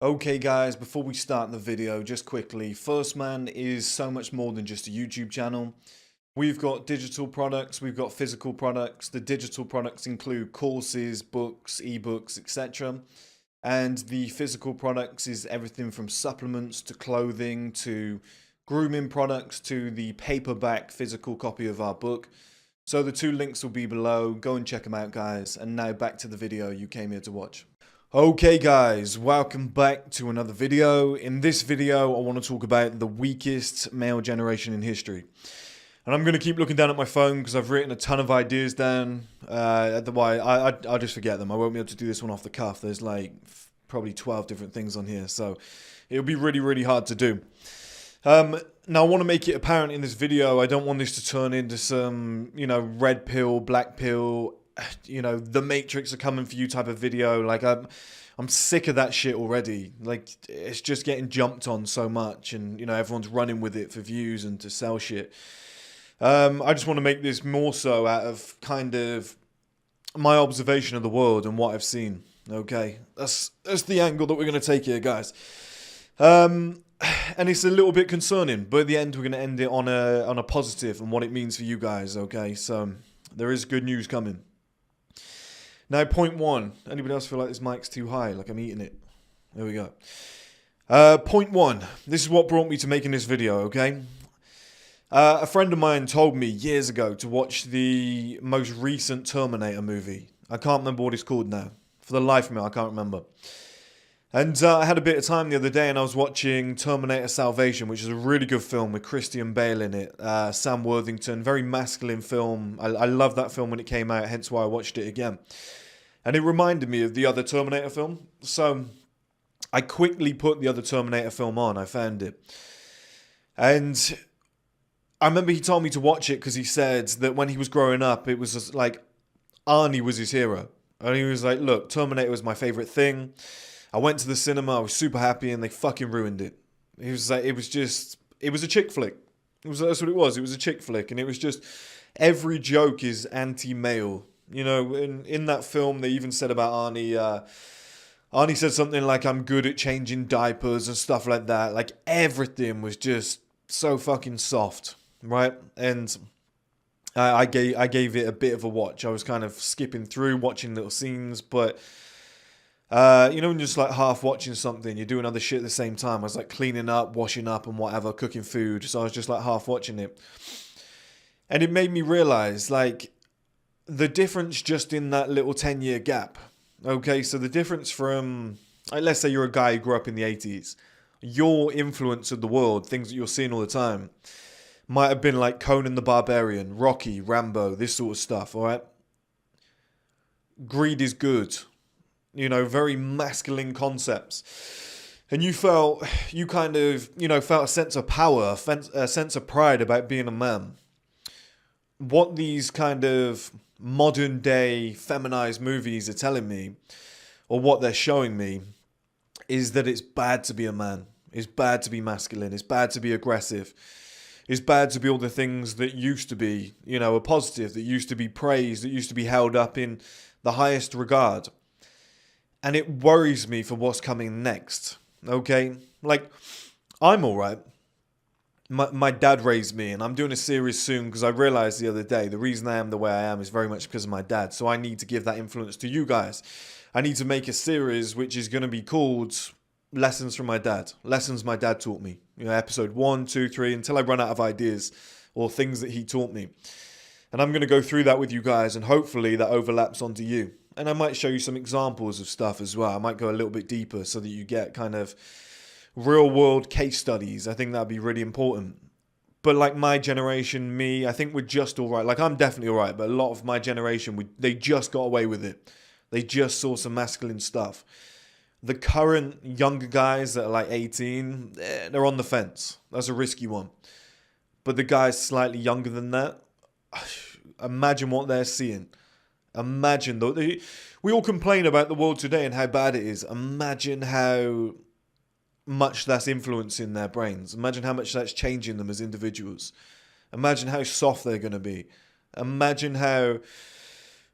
Okay guys, before we start the video, just quickly, First Man is so much more than just a YouTube channel. We've got digital products, we've got physical products. The digital products include courses, books, ebooks, etc. And the physical products is everything from supplements to clothing to grooming products to the paperback physical copy of our book. So the two links will be below. Go and check them out, guys. And now back to the video you came here to watch. Okay guys, welcome back to another video. In this video, I want to talk about the weakest male generation in history. And I'm going to keep looking down at my phone because I've written a ton of ideas down. I'll just forget them. I won't be able to do this one off the cuff. There's like probably 12 different things on here. So it'll be really, really hard to do. Now I want to make it apparent in this video, I don't want this to turn into some, red pill, black pill, the Matrix are coming for you type of video. Like I'm sick of that shit already. Like it's just getting jumped on so much, and everyone's running with it for views and to sell shit. I just want to make this more so out of kind of my observation of the world and what I've seen. Okay, that's the angle that we're gonna take here, guys. And it's a little bit concerning, but at the end we're gonna end it on a positive and what it means for you guys. Okay, so there is good news coming. Now, point one. Anybody else feel like this mic's too high? Like I'm eating it? There we go. Point one. This is what brought me to making this video, okay? A friend of mine told me years ago to watch the most recent Terminator movie. I can't remember what it's called now. For the life of me, I can't remember. And I had a bit of time the other day and I was watching Terminator Salvation, which is a really good film with Christian Bale in it. Sam Worthington, very masculine film. I loved that film when it came out, hence why I watched it again. And it reminded me of the other Terminator film. So I quickly put the other Terminator film on. I found it. And I remember he told me to watch it because he said that when he was growing up, it was just like Arnie was his hero. And he was like, look, Terminator was my favorite thing. I went to the cinema, I was super happy, and they fucking ruined it. He was like, it was a chick flick. That's what it was. It was a chick flick, and it was just every joke is anti-male. In that film, they even said about Arnie. Arnie said something like, "I'm good at changing diapers" and stuff like that. Like everything was just so fucking soft, right? And I gave it a bit of a watch. I was kind of skipping through, watching little scenes, but. When just like half watching something, you're doing other shit at the same time. I was like cleaning up, washing up and whatever, cooking food. So I was just like half watching it. And it made me realize like the difference just in that little 10-year gap. Okay, so the difference from, like, let's say you're a guy who grew up in the 80s. Your influence of the world, things that you're seeing all the time, might have been like Conan the Barbarian, Rocky, Rambo, this sort of stuff, all right? Greed is good. Very masculine concepts. And you felt a sense of power, a sense of pride about being a man. What these kind of modern day feminized movies are telling me, or what they're showing me, is that it's bad to be a man. It's bad to be masculine. It's bad to be aggressive. It's bad to be all the things that used to be, a positive, that used to be praised, that used to be held up in the highest regard. And it worries me for what's coming next, okay? Like, I'm all right. My dad raised me, and I'm doing a series soon because I realized the other day the reason I am the way I am is very much because of my dad. So I need to give that influence to you guys. I need to make a series which is going to be called Lessons from My Dad. Lessons my dad taught me. Episode 1, 2, 3, until I run out of ideas or things that he taught me. And I'm going to go through that with you guys, and hopefully that overlaps onto you. And I might show you some examples of stuff as well. I might go a little bit deeper so that you get kind of real world case studies. I think that'd be really important. But like my generation, me, I think we're just all right. Like I'm definitely all right, but a lot of my generation, they just got away with it. They just saw some masculine stuff. The current younger guys that are like 18, they're on the fence. That's a risky one. But the guys slightly younger than that, imagine what they're seeing. Imagine though, we all complain about the world today and how bad it is. Imagine how much that's influencing their brains. Imagine how much that's changing them as individuals. Imagine how soft they're going to be. Imagine how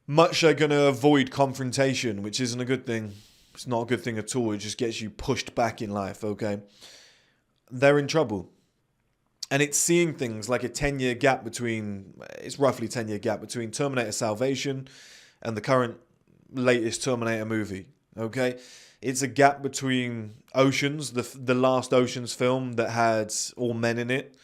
much they're going to avoid confrontation, which isn't a good thing. It's not a good thing at all. It just gets you pushed back in life, okay? They're in trouble. And it's seeing things like a 10-year gap between, it's roughly 10-year gap between Terminator Salvation and the current latest Terminator movie, okay? It's a gap between Oceans, the last Oceans film that had all men in it,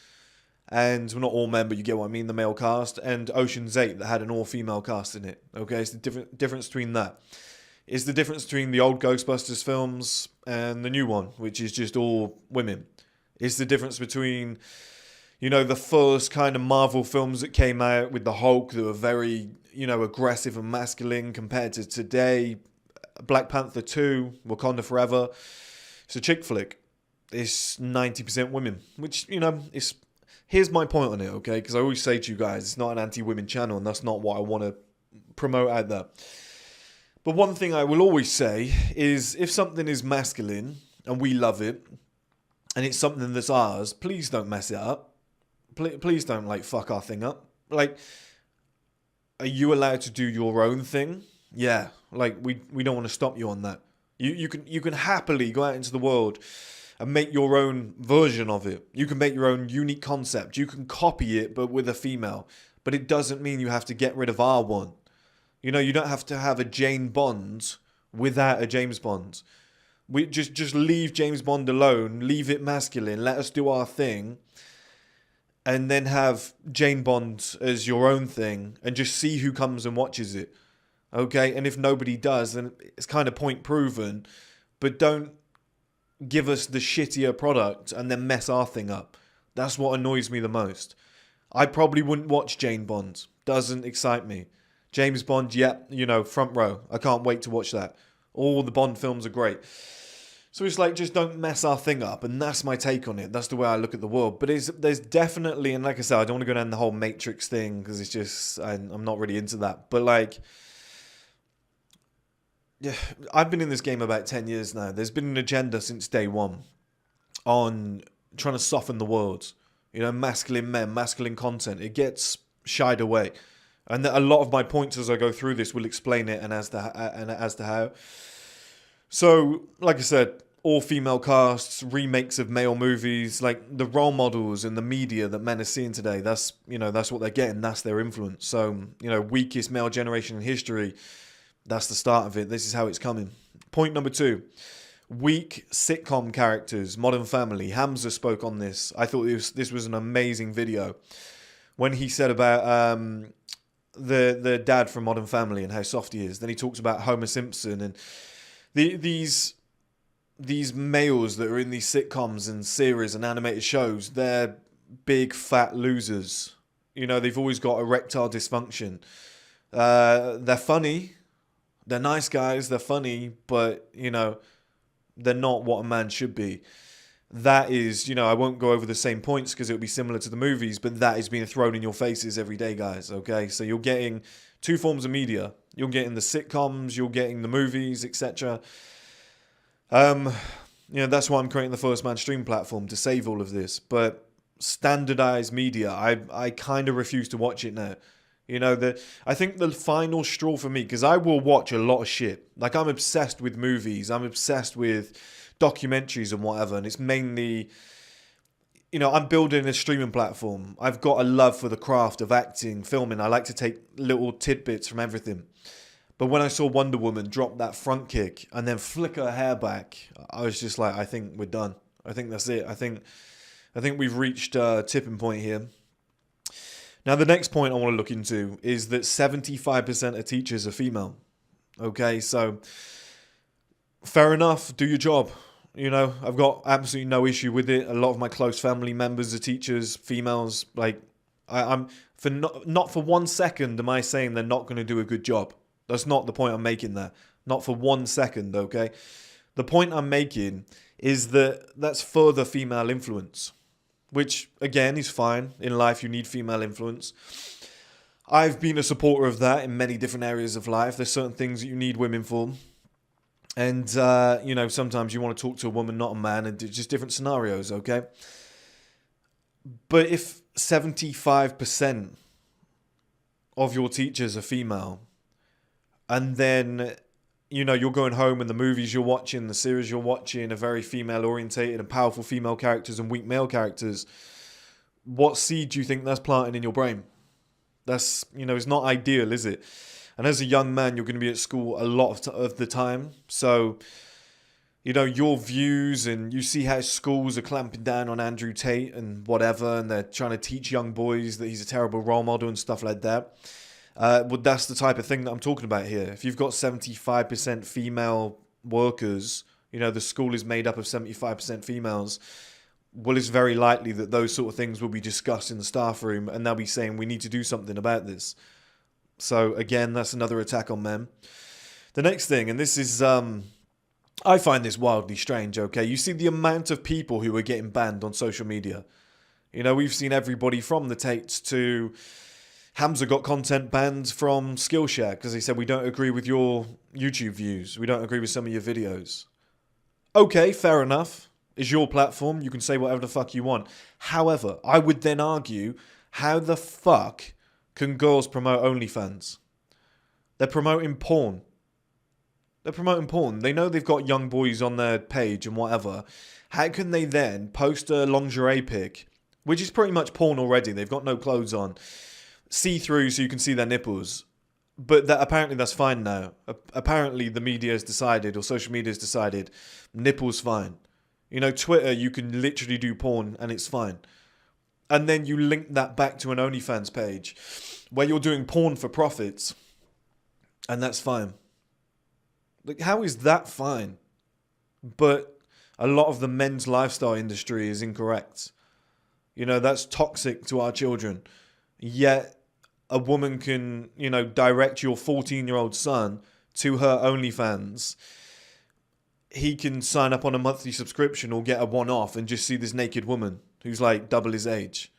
and, well, not all men, but you get what I mean, the male cast, and Ocean's 8 that had an all-female cast in it, okay? It's the difference between that. It's the difference between the old Ghostbusters films and the new one, which is just all women. It's the difference between, you know, the first kind of Marvel films that came out with the Hulk that were very, you know, aggressive and masculine compared to today. Black Panther 2, Wakanda Forever. It's a chick flick. It's 90% women, which, you know, it's... Here's my point on it, okay? Because I always say to you guys, it's not an anti-women channel, and that's not what I want to promote out there. But one thing I will always say is, if something is masculine and we love it, and it's something that's ours, please don't mess it up. Please don't, like, fuck our thing up. Like, are you allowed to do your own thing? Yeah, like, we don't want to stop you on that. You can happily go out into the world and make your own version of it. You can make your own unique concept. You can copy it, but with a female. But it doesn't mean you have to get rid of our one. You know, you don't have to have a Jane Bond without a James Bond. We just leave James Bond alone, leave it masculine, let us do our thing, and then have Jane Bond as your own thing, and just see who comes and watches it. Okay? And if nobody does, then it's kind of point proven, but don't give us the shittier product and then mess our thing up. That's what annoys me the most. I probably wouldn't watch Jane Bond. Doesn't excite me. James Bond, yep, you know, front row. I can't wait to watch that. All the Bond films are great. So it's like, just don't mess our thing up. And that's my take on it. That's the way I look at the world. But there's definitely, and like I said, I don't want to go down the whole Matrix thing because it's just, I'm not really into that. But like, yeah, I've been in this game about 10 years now. There's been an agenda since day one on trying to soften the world. You know, masculine men, masculine content. It gets shied away. And a lot of my points as I go through this will explain it and as to how. So, like I said, all female casts, remakes of male movies, like the role models in the media that men are seeing today, that's what they're getting. That's their influence. So, you know, weakest male generation in history. That's the start of it. This is how it's coming. Point number 2. Weak sitcom characters. Modern Family. Hamza spoke on this. I thought this was an amazing video. When he said about the dad from Modern Family and how soft he is. Then he talks about Homer Simpson and these males that are in these sitcoms and series and animated shows. They're big fat losers. You know, they've always got erectile dysfunction. They're funny. They're nice guys, they're funny, but, you know, they're not what a man should be. That is, you know, I won't go over the same points because it'll be similar to the movies, but that is being thrown in your faces every day, guys, okay? So you're getting 2 forms of media. You're getting the sitcoms, you're getting the movies, etc. You know, that's why I'm creating the First Man Stream platform, to save all of this. But standardized media, I kind of refuse to watch it now. You know, I think the final straw for me, because I will watch a lot of shit. Like, I'm obsessed with movies. I'm obsessed with documentaries and whatever. And it's mainly, you know, I'm building a streaming platform. I've got a love for the craft of acting, filming. I like to take little tidbits from everything. But when I saw Wonder Woman drop that front kick and then flick her hair back, I was just like, I think we're done. I think that's it. I think we've reached a tipping point here. Now, the next point I want to look into is that 75% of teachers are female. Okay, so fair enough, do your job. You know, I've got absolutely no issue with it. A lot of my close family members are teachers, females. Like, I'm for not for 1 second am I saying they're not going to do a good job. That's not the point I'm making there. Not for 1 second, okay? The point I'm making is that that's further female influence. Which, again, is fine. In life, you need female influence. I've been a supporter of that in many different areas of life. There's certain things that you need women for. And, you know, sometimes you want to talk to a woman, not a man, and just different scenarios, okay? But if 75% of your teachers are female, and then you know, you're going home and the movies you're watching, the series you're watching are very female orientated and powerful female characters and weak male characters, what seed do you think that's planting in your brain? That's, you know, it's not ideal, is it? And as a young man, you're going to be at school a lot of the time. So, you know, your views, and you see how schools are clamping down on Andrew Tate and whatever, and they're trying to teach young boys that he's a terrible role model and stuff like that. Well, that's the type of thing that I'm talking about here. If you've got 75% female workers, you know, the school is made up of 75% females, well, it's very likely that those sort of things will be discussed in the staff room, and they'll be saying, we need to do something about this. So, again, that's another attack on men. The next thing, and this is, I find this wildly strange, okay? You see the amount of people who are getting banned on social media. You know, we've seen everybody from the Tates to Hamza got content banned from Skillshare because they said, we don't agree with your YouTube views. We don't agree with some of your videos. Okay, fair enough. It's your platform. You can say whatever the fuck you want. However, I would then argue, how the fuck can girls promote OnlyFans? They're promoting porn. They're promoting porn. They know they've got young boys on their page and whatever. How can they then post a lingerie pic, which is pretty much porn already? They've got no clothes on. See-through so you can see their nipples. But that apparently that's fine now. Apparently the media has decided, or social media has decided, nipples fine. You know, Twitter, you can literally do porn and it's fine. And then you link that back to an OnlyFans page where you're doing porn for profits. And that's fine. Like, how is that fine? But a lot of the men's lifestyle industry is incorrect. You know, that's toxic to our children. Yet a woman can, you know, direct your 14-year-old son to her OnlyFans. He can sign up on a monthly subscription or get a one-off and just see this naked woman who's like double his age.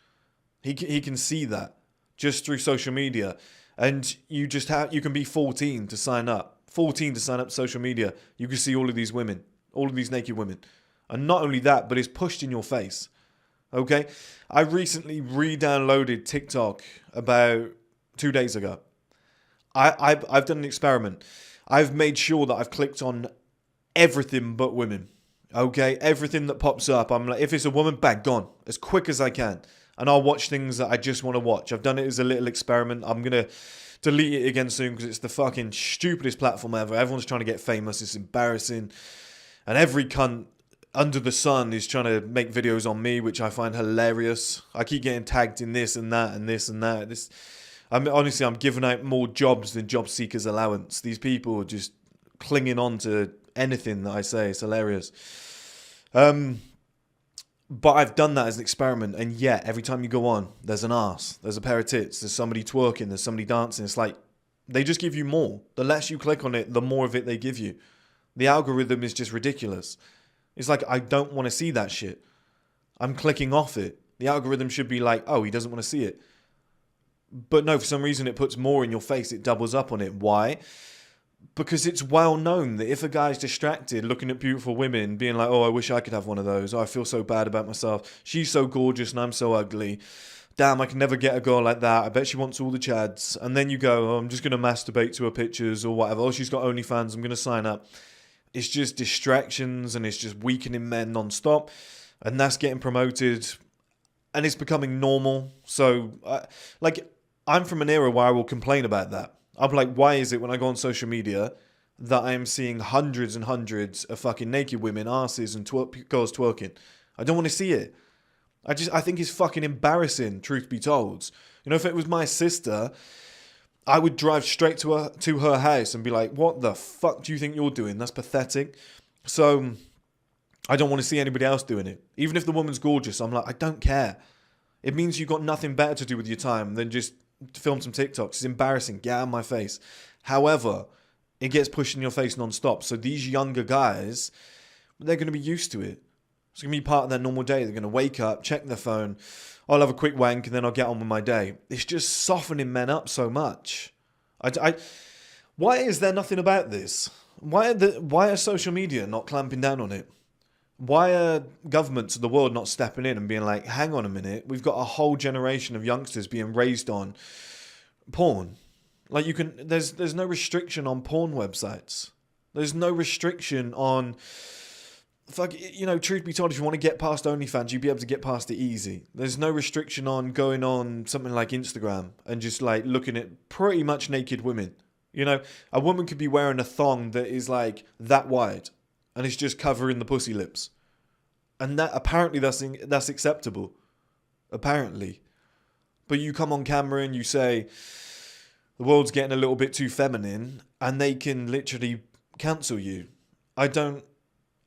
He can see that just through social media. And you can be 14 to sign up. 14 to sign up to social media. You can see all of these women, all of these naked women. And not only that, but it's pushed in your face. Okay? I recently re-downloaded TikTok about 2 days ago. I've done an experiment. I've made sure that I've clicked on everything but women. Okay? Everything that pops up, I'm like, if it's a woman, bang, gone. As quick as I can. And I'll watch things that I just want to watch. I've done it as a little experiment. I'm going to delete it again soon because it's the fucking stupidest platform ever. Everyone's trying to get famous. It's embarrassing. And every cunt under the sun is trying to make videos on me, which I find hilarious. I keep getting tagged in this and that and this and that. Honestly, I'm giving out more jobs than job seekers allowance. These people are just clinging on to anything that I say. It's hilarious. But I've done that as an experiment, and yet every time you go on, there's an arse, there's a pair of tits, there's somebody twerking, there's somebody dancing. It's like they just give you more. The less you click on it, the more of it they give you. The algorithm is just ridiculous. It's like, I don't want to see that shit. I'm clicking off it. The algorithm should be like, oh, he doesn't want to see it. But no, for some reason it puts more in your face. It doubles up on it. Why? Because it's well known that if a guy's distracted looking at beautiful women, being like, oh, I wish I could have one of those. Oh, I feel so bad about myself. She's so gorgeous and I'm so ugly. Damn, I can never get a girl like that. I bet she wants all the chads. And then you go, oh, I'm just going to masturbate to her pictures or whatever. Oh, she's got OnlyFans. I'm going to sign up. It's just distractions and it's just weakening men non-stop. And that's getting promoted. And it's becoming normal. So, I'm from an era where I will complain about that. I'm like, why is it when I go on social media that I'm seeing hundreds and hundreds of fucking naked women, asses, and girls twerking? I don't want to see it. I think it's fucking embarrassing, truth be told. You know, if it was my sister, I would drive straight to her house and be like, what the fuck do you think you're doing? That's pathetic. So I don't want to see anybody else doing it. Even if the woman's gorgeous, I'm like, I don't care. It means you've got nothing better to do with your time than just film some TikToks. It's embarrassing. Get out of my face. However, it gets pushed in your face non-stop. So these younger guys, they're going to be used to it. It's going to be part of their normal day. They're going to wake up, check their phone. I'll have a quick wank and then I'll get on with my day. It's just softening men up so much. Why is there nothing about this? Why are social media not clamping down on it? Why are governments of the world not stepping in and being like, hang on a minute, we've got a whole generation of youngsters being raised on porn. Like there's no restriction on porn websites. There's no restriction on, fuck, you know, truth be told, if you want to get past OnlyFans, you'd be able to get past it easy. There's no restriction on going on something like Instagram and just like looking at pretty much naked women. You know, a woman could be wearing a thong that is like that wide and it's just covering the pussy lips. And that apparently that's acceptable. Apparently. But you come on camera and you say the world's getting a little bit too feminine and they can literally cancel you. I don't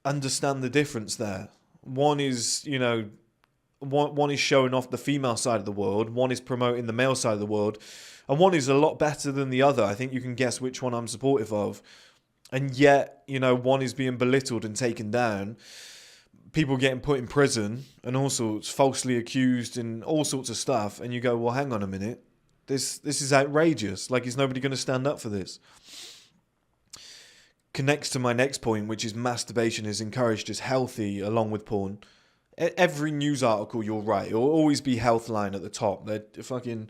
understand the difference there. One is, you know, one is showing off the female side of the world, one is promoting the male side of the world, and one is a lot better than the other. I think you can guess which one I'm supportive of. And yet, you know, one is being belittled and taken down, people getting put in prison and all sorts, falsely accused and all sorts of stuff, and you go, well, hang on a minute, this is outrageous. Like, is nobody going to stand up for this? Connects to my next point, which is masturbation is encouraged as healthy along with porn. Every news article you'll write, it'll always be Healthline at the top. They're fucking,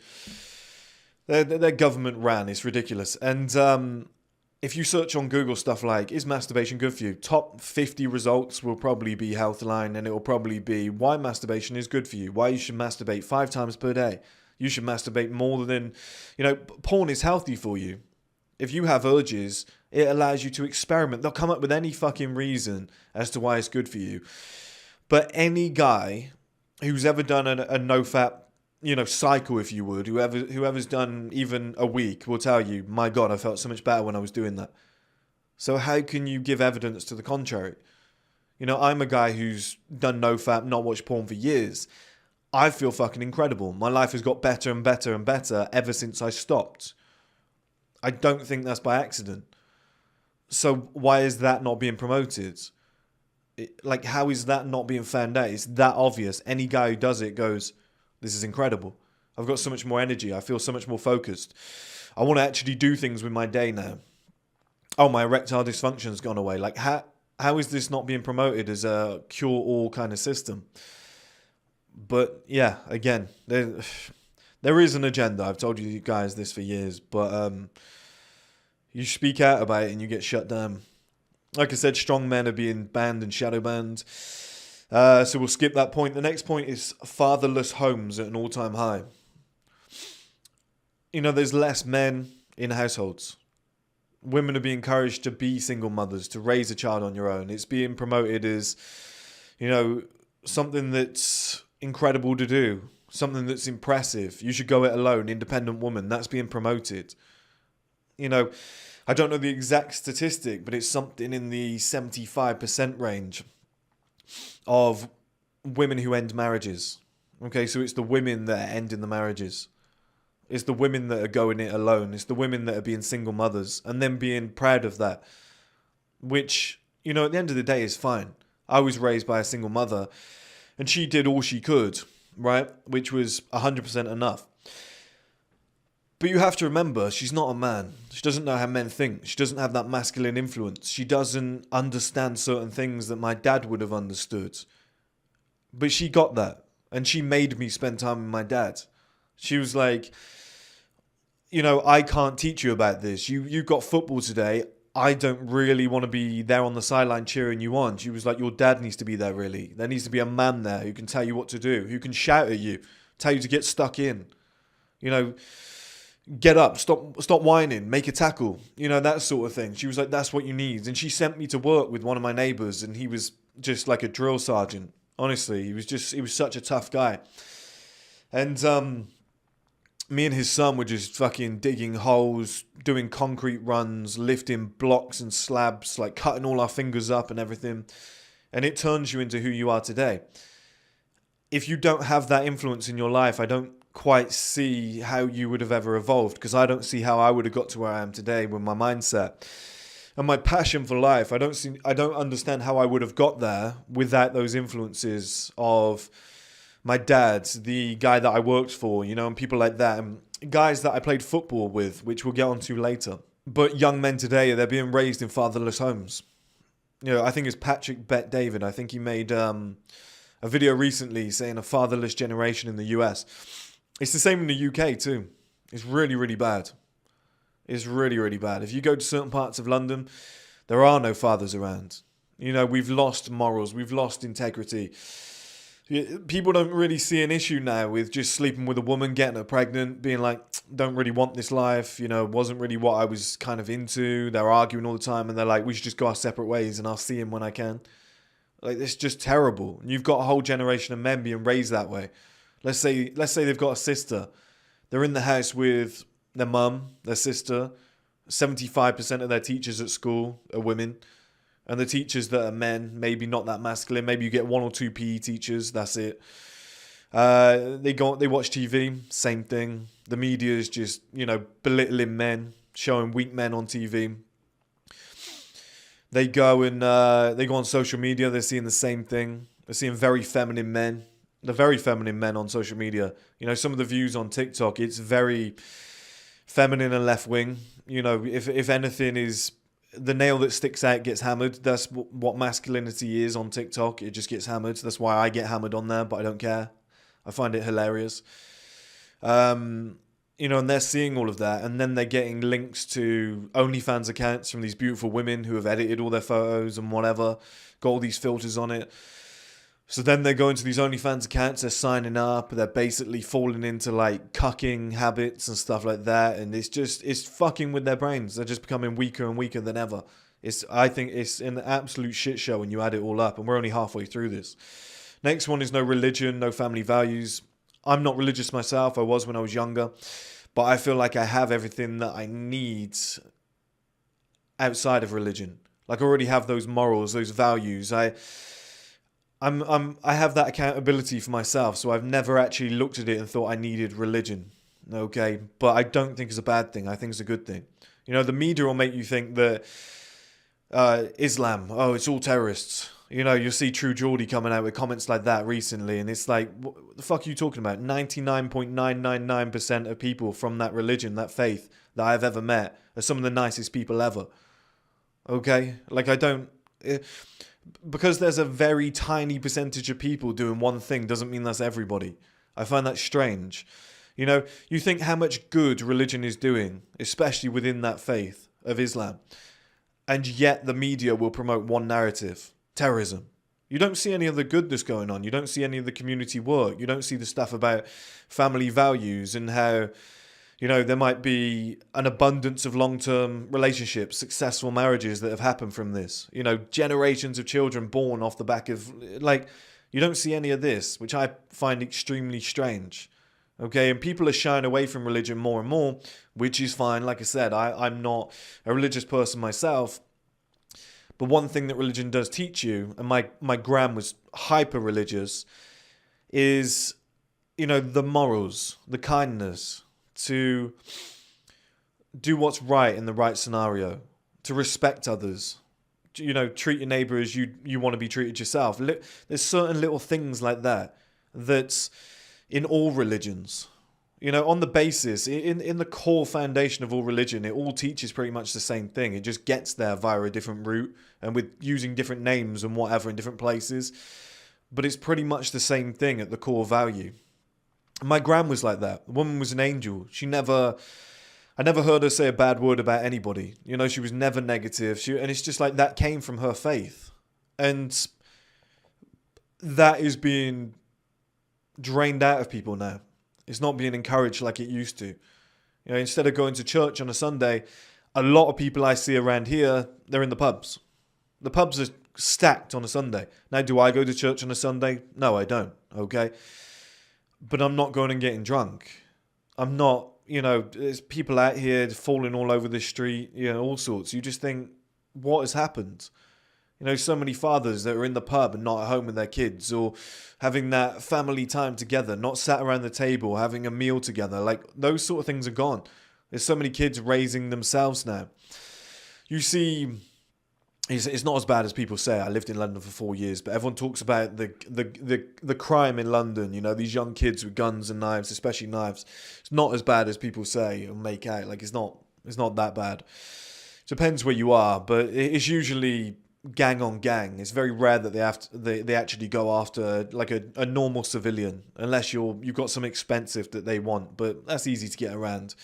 they're government ran. It's ridiculous. And if you search on Google stuff like, is masturbation good for you? Top 50 results will probably be Healthline, and it will probably be why masturbation is good for you. Why you should masturbate 5 times per day. You should masturbate more than, you know, porn is healthy for you. If you have urges, it allows you to experiment. They'll come up with any fucking reason as to why it's good for you. But any guy who's ever done a no-fap, you know, cycle, if you would, whoever's done even a week will tell you, my God, I felt so much better when I was doing that. So how can you give evidence to the contrary? You know, I'm a guy who's done no-fap, not watched porn for years. I feel fucking incredible. My life has got better and better and better ever since I stopped. I don't think that's by accident. So why is that not being promoted? Like, how is that not being found out? It's that obvious. Any guy who does it goes, this is incredible. I've got so much more energy. I feel so much more focused. I want to actually do things with my day now. Oh, my erectile dysfunction's gone away. Like, how is this not being promoted as a cure-all kind of system? But yeah, again, there is an agenda. I've told you guys this for years, but you speak out about it and you get shut down. Like I said, strong men are being banned and shadow banned. So we'll skip that point. The next point is fatherless homes at an all-time high. You know, there's less men in households. Women are being encouraged to be single mothers, to raise a child on your own. It's being promoted as, you know, something that's incredible to do, something that's impressive. You should go it alone, independent woman. That's being promoted. You know, I don't know the exact statistic, but it's something in the 75% range of women who end marriages. Okay, so it's the women that are ending the marriages. It's the women that are going it alone. It's the women that are being single mothers and then being proud of that. Which, you know, at the end of the day is fine. I was raised by a single mother and she did all she could, right? Which was 100% enough. But you have to remember, she's not a man. She doesn't know how men think. She doesn't have that masculine influence. She doesn't understand certain things that my dad would have understood. But she got that. And she made me spend time with my dad. She was like, you know, I can't teach you about this. You've got football today. I don't really want to be there on the sideline cheering you on. She was like, your dad needs to be there, really. There needs to be a man there who can tell you what to do, who can shout at you, tell you to get stuck in. You know, get up, stop whining, make a tackle. You know, that sort of thing. She was like, that's what you need. And she sent me to work with one of my neighbours and he was just like a drill sergeant. Honestly, he was such a tough guy. And me and his son were just fucking digging holes, doing concrete runs, lifting blocks and slabs, like cutting all our fingers up and everything. And it turns you into who you are today. If you don't have that influence in your life, I don't quite see how you would have ever evolved, because I don't see how I would have got to where I am today with my mindset and my passion for life. I don't understand how I would have got there without those influences of my dad, the guy that I worked for, you know, and people like that, and guys that I played football with, which we'll get onto later. But young men today, they're being raised in fatherless homes. You know, I think it's Patrick Bet David. I think he made a video recently saying a fatherless generation in the US. It's the same in the UK too. It's really, really bad. It's really, really bad. If you go to certain parts of London, There are no fathers around. You know, we've lost morals, we've lost integrity. People don't really see an issue now with just sleeping with a woman, getting her pregnant, being like, don't really want this life, you know, wasn't really what I was kind of into. They're arguing all the time and they're like, we should just go our separate ways and I'll see him when I can. Like, it's just terrible. And you've got a whole generation of men being raised that way. Let's say they've got a sister. They're in the house with their mum, their sister. 75% of their teachers at school are women. And the teachers that are men, maybe not that masculine. Maybe you get 1 or 2 PE teachers, that's it. They watch TV, same thing. The media is just, you know, belittling men, showing weak men on TV. They go on social media, they're seeing the same thing. They're seeing very feminine men. The very feminine men on social media. You know, some of the views on TikTok, it's very feminine and left wing. You know, if anything is the nail that sticks out gets hammered. That's what masculinity is on TikTok. It just gets hammered. That's why I get hammered on there, but I don't care. I find it hilarious. You know, and they're seeing all of that, and then they're getting links to OnlyFans accounts from these beautiful women who have edited all their photos and whatever, got all these filters on it. So then they're going to these OnlyFans accounts, they're signing up, they're basically falling into like cucking habits and stuff like that, and it's fucking with their brains. They're just becoming weaker and weaker than ever. I think it's an absolute shit show when you add it all up, and we're only halfway through this. Next one is no religion, no family values. I'm not religious myself, I was when I was younger, but I feel like I have everything that I need outside of religion. Like I already have those morals, those values. I have that accountability for myself, so I've never actually looked at it and thought I needed religion. Okay, but I don't think it's a bad thing. I think it's a good thing. You know, the media will make you think that Islam, oh, it's all terrorists. You know, you'll see True Geordie coming out with comments like that recently, and it's like, what the fuck are you talking about? 99.999% of people from that religion, that faith that I've ever met are some of the nicest people ever. Okay? Like, I don't... because there's a very tiny percentage of people doing one thing doesn't mean that's everybody. I find that strange. You know, you think how much good religion is doing, especially within that faith of Islam, and yet the media will promote one narrative: terrorism. You don't see any of the goodness going on. You don't see any of the community work. You don't see the stuff about family values and how, you know, there might be an abundance of long-term relationships, successful marriages that have happened from this. You know, generations of children born off the back of, like, you don't see any of this, which I find extremely strange. Okay, and people are shying away from religion more and more, which is fine. Like I said, I'm not a religious person myself. But one thing that religion does teach you, and my gran was hyper-religious, is, you know, the morals, the kindness, to do what's right in the right scenario, to respect others, you know, treat your neighbour as you want to be treated yourself. There's certain little things like that that's in all religions. You know, on the basis, in the core foundation of all religion, it all teaches pretty much the same thing. It just gets there via a different route and with using different names and whatever in different places. But it's pretty much the same thing at the core value. My gran was like that. The woman was an angel. I never heard her say a bad word about anybody. You know, she was never negative. And it's just like that came from her faith. And that is being drained out of people now. It's not being encouraged like it used to. You know, instead of going to church on a Sunday, a lot of people I see around here, they're in the pubs. The pubs are stacked on a Sunday. Now, do I go to church on a Sunday? No, I don't. Okay. But I'm not going and getting drunk. I'm not, you know, there's people out here falling all over the street, you know, all sorts. You just think, what has happened? You know, so many fathers that are in the pub and not at home with their kids, or having that family time together, not sat around the table, having a meal together. Like, those sort of things are gone. There's so many kids raising themselves now. You see, it's not as bad as people say. I lived in London for 4 years, but everyone talks about the crime in London. You know, these young kids with guns and knives, especially knives. It's not as bad as people say or make out. Like, it's not that bad. It depends where you are, but it's usually gang on gang. It's very rare that they actually go after like a normal civilian, unless you've got some expensive that they want, but that's easy to get around.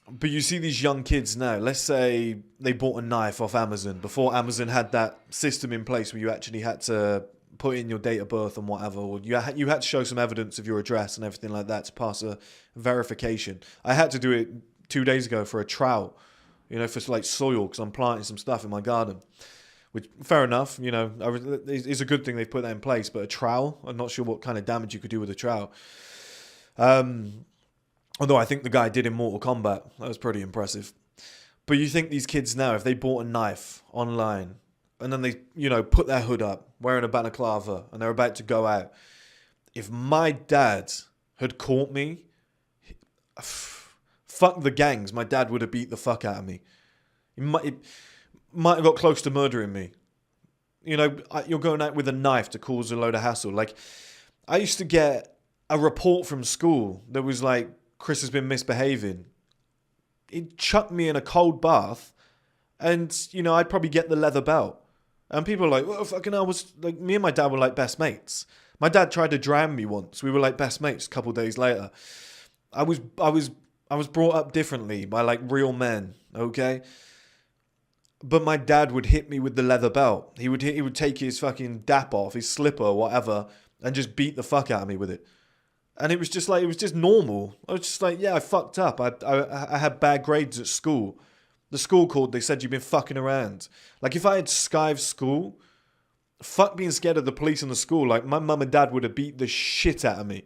But you see these young kids now, let's say they bought a knife off Amazon before Amazon had that system in place where you actually had to put in your date of birth and whatever, or you had to show some evidence of your address and everything like that to pass a verification. I had to do it 2 days ago for a trowel, for like soil, because I'm planting some stuff in my garden. Which, fair enough, it's a good thing they've put that in place, but a trowel, I'm not sure what kind of damage you could do with a trowel. Although I think the guy did in Mortal Kombat. That was pretty impressive. But you think these kids now, if they bought a knife online and then they, put their hood up, wearing a balaclava, and they're about to go out. If my dad had caught me, fuck the gangs, my dad would have beat the fuck out of me. He might have got close to murdering me. You're going out with a knife to cause a load of hassle. Like, I used to get a report from school that was like, Chris has been misbehaving. He'd chuck me in a cold bath and, I'd probably get the leather belt. And people are like, well, fucking hell, me and my dad were like best mates. My dad tried to drown me once. We were like best mates a couple of days later. I was brought up differently by like real men, okay? But my dad would hit me with the leather belt. He would take his fucking dap off, his slipper or whatever, and just beat the fuck out of me with it. And it was just normal. I was just like, yeah, I fucked up. I had bad grades at school. The school called, they said, you've been fucking around. Like, if I had skived school, fuck being scared of the police in the school. Like, my mum and dad would have beat the shit out of me.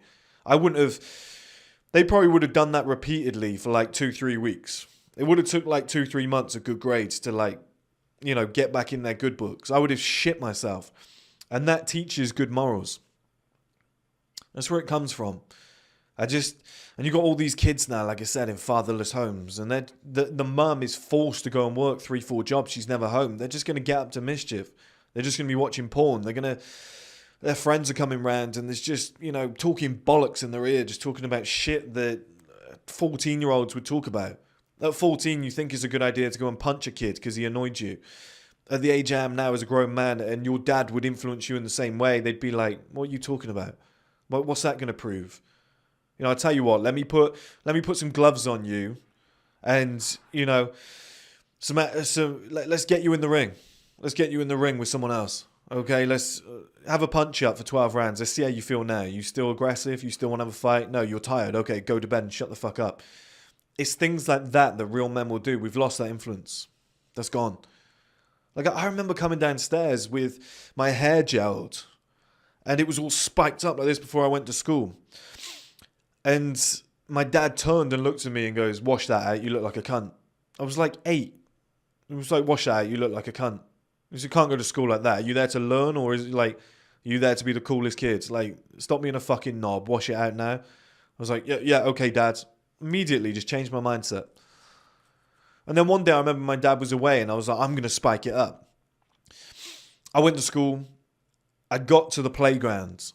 They probably would have done that repeatedly for like 2-3 weeks. It would have took like 2-3 months of good grades to like, get back in their good books. I would have shit myself. And that teaches good morals. That's where it comes from. And you got all these kids now, like I said, in fatherless homes. And the mum is forced to go and work 3-4 jobs. She's never home. They're just going to get up to mischief. They're just going to be watching porn. Their friends are coming round and there's just, talking bollocks in their ear, just talking about shit that 14-year-olds would talk about. At 14, you think it's a good idea to go and punch a kid because he annoyed you. At the age I am now as a grown man, and your dad would influence you in the same way, they'd be like, what are you talking about? What's that going to prove? I'll tell you what, let me put some gloves on you and, let's get you in the ring. Let's get you in the ring with someone else. Okay, let's have a punch up for 12 rounds. Let's see how you feel now. You still aggressive? You still want to have a fight? No, you're tired. Okay, go to bed and shut the fuck up. It's things like that real men will do. We've lost that influence. That's gone. Like, I remember coming downstairs with my hair gelled and it was all spiked up like this before I went to school. And my dad turned and looked at me and goes, wash that out, you look like a cunt. I was like 8. It was like, wash that out, you look like a cunt. Because you can't go to school like that. Are you there to learn, or is it like, are you there to be the coolest kids? Like, stop being a fucking knob, wash it out now. I was like, yeah, okay, Dad. Immediately just changed my mindset. And then one day I remember my dad was away and I was like, I'm going to spike it up. I went to school. I got to the playground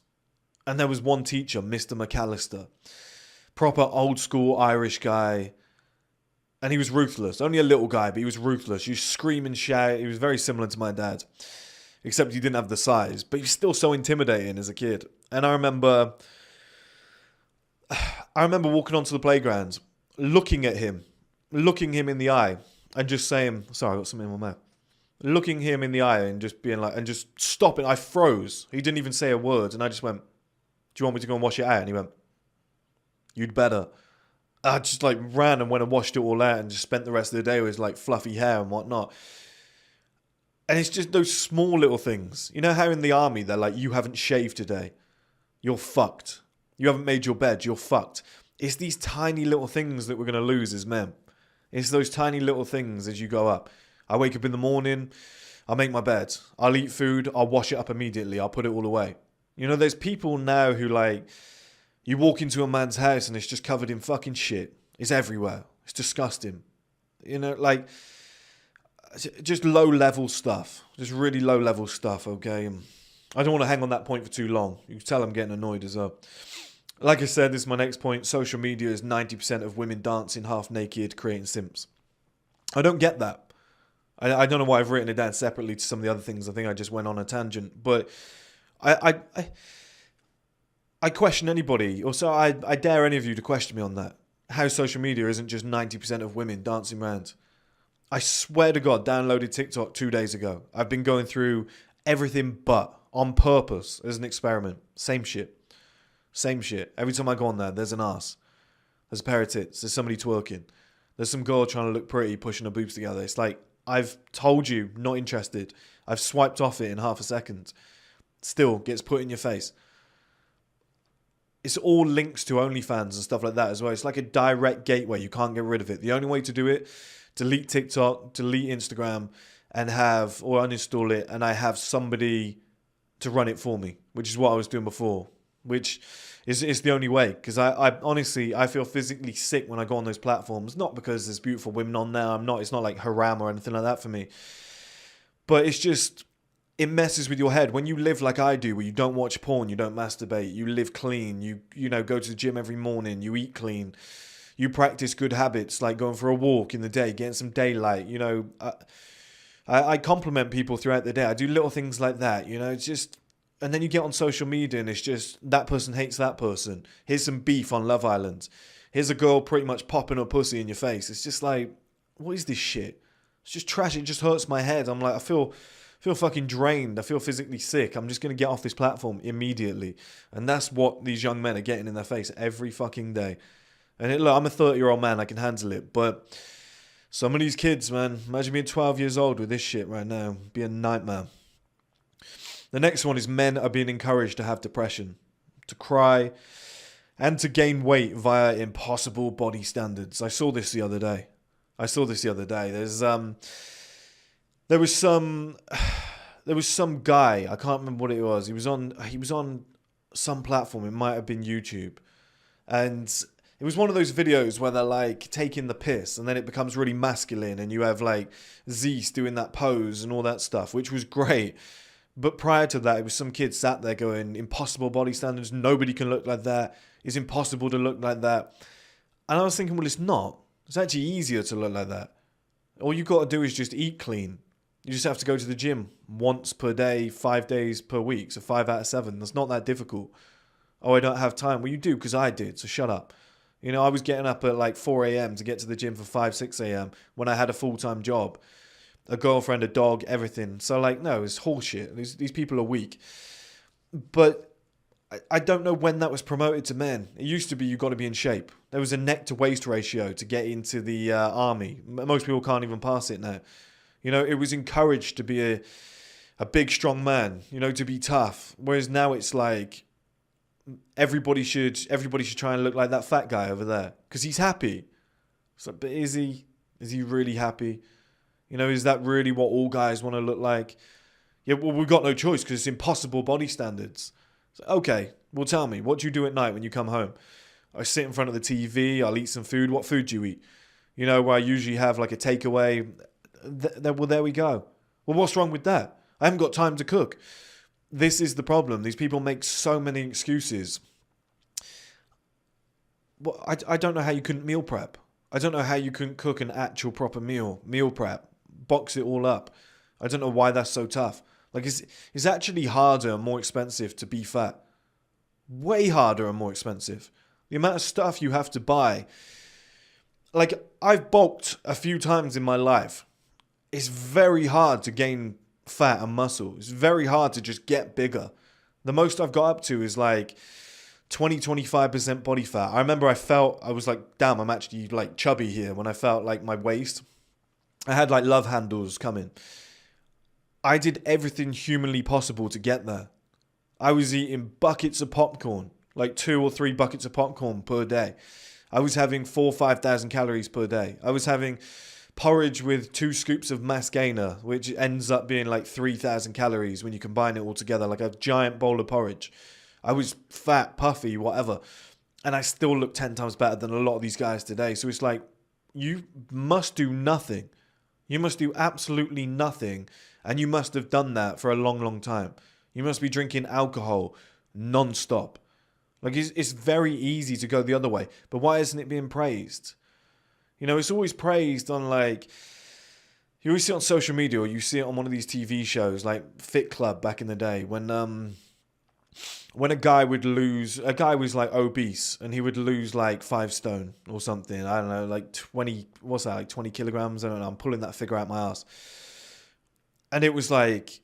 and there was one teacher, Mr. McAllister. Proper old school Irish guy. And he was ruthless. Only a little guy, but he was ruthless. You scream and shout. He was very similar to my dad. Except he didn't have the size. But he was still so intimidating as a kid. And I remember walking onto the playground, looking him in the eye, and just saying, sorry, I got something in my mouth. Looking him in the eye and just being like, and just stopping. I froze. He didn't even say a word. And I just went, do you want me to go and wash it out? And he went, you'd better. I just like ran and went and washed it all out and just spent the rest of the day with his like fluffy hair and whatnot. And it's just those small little things. You know how in the army they're like, you haven't shaved today. You're fucked. You haven't made your bed. You're fucked. It's these tiny little things that we're going to lose as men. It's those tiny little things as you go up. I wake up in the morning. I'll make my bed. I'll eat food. I'll wash it up immediately. I'll put it all away. You know, there's people now who like, you walk into a man's house and it's just covered in fucking shit. It's everywhere. It's disgusting. You know, like, just low-level stuff. Just really low-level stuff, okay? And I don't want to hang on that point for too long. You can tell I'm getting annoyed as well. Like I said, this is my next point. Social media is 90% of women dancing half naked, creating simps. I don't get that. I don't know why I've written it down separately to some of the other things. I think I just went on a tangent. But I question anybody, or so I dare any of you to question me on that. how social media isn't just 90% of women dancing around. I swear to God, downloaded TikTok 2 days ago. I've been going through everything but on purpose as an experiment. Same shit. Same shit. Every time I go on there, there's an ass. There's a pair of tits. There's somebody twerking. There's some girl trying to look pretty, pushing her boobs together. It's like, I've told you, not interested. I've swiped off it in half a second. Still gets put in your face. It's all links to OnlyFans and stuff like that as well. It's like a direct gateway. You can't get rid of it. The only way to do it, delete TikTok, delete Instagram, and uninstall it, and I have somebody to run it for me, which is what I was doing before, which is the only way. Because I honestly, I feel physically sick when I go on those platforms. Not because there's beautiful women on there. It's not like haram or anything like that for me. But it's just, it messes with your head. When you live like I do, where you don't watch porn, you don't masturbate, you live clean, you know, go to the gym every morning, you eat clean, you practice good habits like going for a walk in the day, getting some daylight, you know. I compliment people throughout the day. I do little things like that, you know. It's just, and then you get on social media and it's just, that person hates that person. Here's some beef on Love Island. Here's a girl pretty much popping her pussy in your face. It's just like, what is this shit? It's just trash. It just hurts my head. I'm like, I feel fucking drained. I feel physically sick. I'm just going to get off this platform immediately. And that's what these young men are getting in their face every fucking day. And look, I'm a 30-year-old man. I can handle it. But some of these kids, man, imagine being 12 years old with this shit right now. It'd be a nightmare. The next one is men are being encouraged to have depression, to cry, and to gain weight via impossible body standards. I saw this the other day. There was some guy, I can't remember what it was. He was on some platform. It might have been YouTube. And it was one of those videos where they're like taking the piss and then it becomes really masculine and you have like Zeus doing that pose and all that stuff, which was great. But prior to that, it was some kid sat there going, impossible body standards. Nobody can look like that. It's impossible to look like that. And I was thinking, well, it's not. It's actually easier to look like that. All you got to do is just eat clean. You just have to go to the gym once per day, 5 days per week. So 5 out of 7. That's not that difficult. Oh, I don't have time. Well, you do, because I did. So shut up. You know, I was getting up at like 4 a.m. to get to the gym for 5, 6 a.m. when I had a full-time job. A girlfriend, a dog, everything. So like, no, it's horseshit. These people are weak. But I don't know when that was promoted to men. It used to be you got to be in shape. There was a neck to waist ratio to get into the army. Most people can't even pass it now. You know, it was encouraged to be a big, strong man, you know, to be tough. Whereas now it's like everybody should try and look like that fat guy over there because he's happy. It's like, but is he really happy? You know, is that really what all guys want to look like? Yeah, well, we've got no choice because it's impossible body standards. So, okay, well, tell me, what do you do at night when you come home? I sit in front of the TV, I'll eat some food. What food do you eat? You know, where I usually have like a takeaway. Well, there we go. Well, what's wrong with that? I haven't got time to cook. This is the problem. These people make so many excuses. Well, I don't know how you couldn't meal prep. I don't know how you couldn't cook an actual proper meal prep, box it all up. I don't know why that's so tough. Like, it's actually harder and more expensive to be fat. Way harder and more expensive. The amount of stuff you have to buy. Like, I've bulked a few times in my life. It's very hard to gain fat and muscle. It's very hard to just get bigger. The most I've got up to is like 20-25% body fat. I remember I was like, damn, I'm actually like chubby here when I felt like my waist. I had like love handles coming. I did everything humanly possible to get there. I was eating buckets of popcorn, like 2 or 3 buckets of popcorn per day. I was having 4,000 or 5,000 calories per day. I was having porridge with 2 scoops of mass gainer, which ends up being like 3,000 calories when you combine it all together, like a giant bowl of porridge. I was fat, puffy, whatever. And I still look 10 times better than a lot of these guys today. So it's like, you must do nothing. You must do absolutely nothing. And you must have done that for a long, long time. You must be drinking alcohol non-stop. Like, it's very easy to go the other way. But why isn't it being praised? You know, it's always praised on like, you always see it on social media or you see it on one of these TV shows like Fit Club back in the day when when a guy was like obese and he would lose like 5 stone or something. I don't know, like 20, what's that, like 20 kilograms? I don't know. I'm pulling that figure out my ass. And it was like,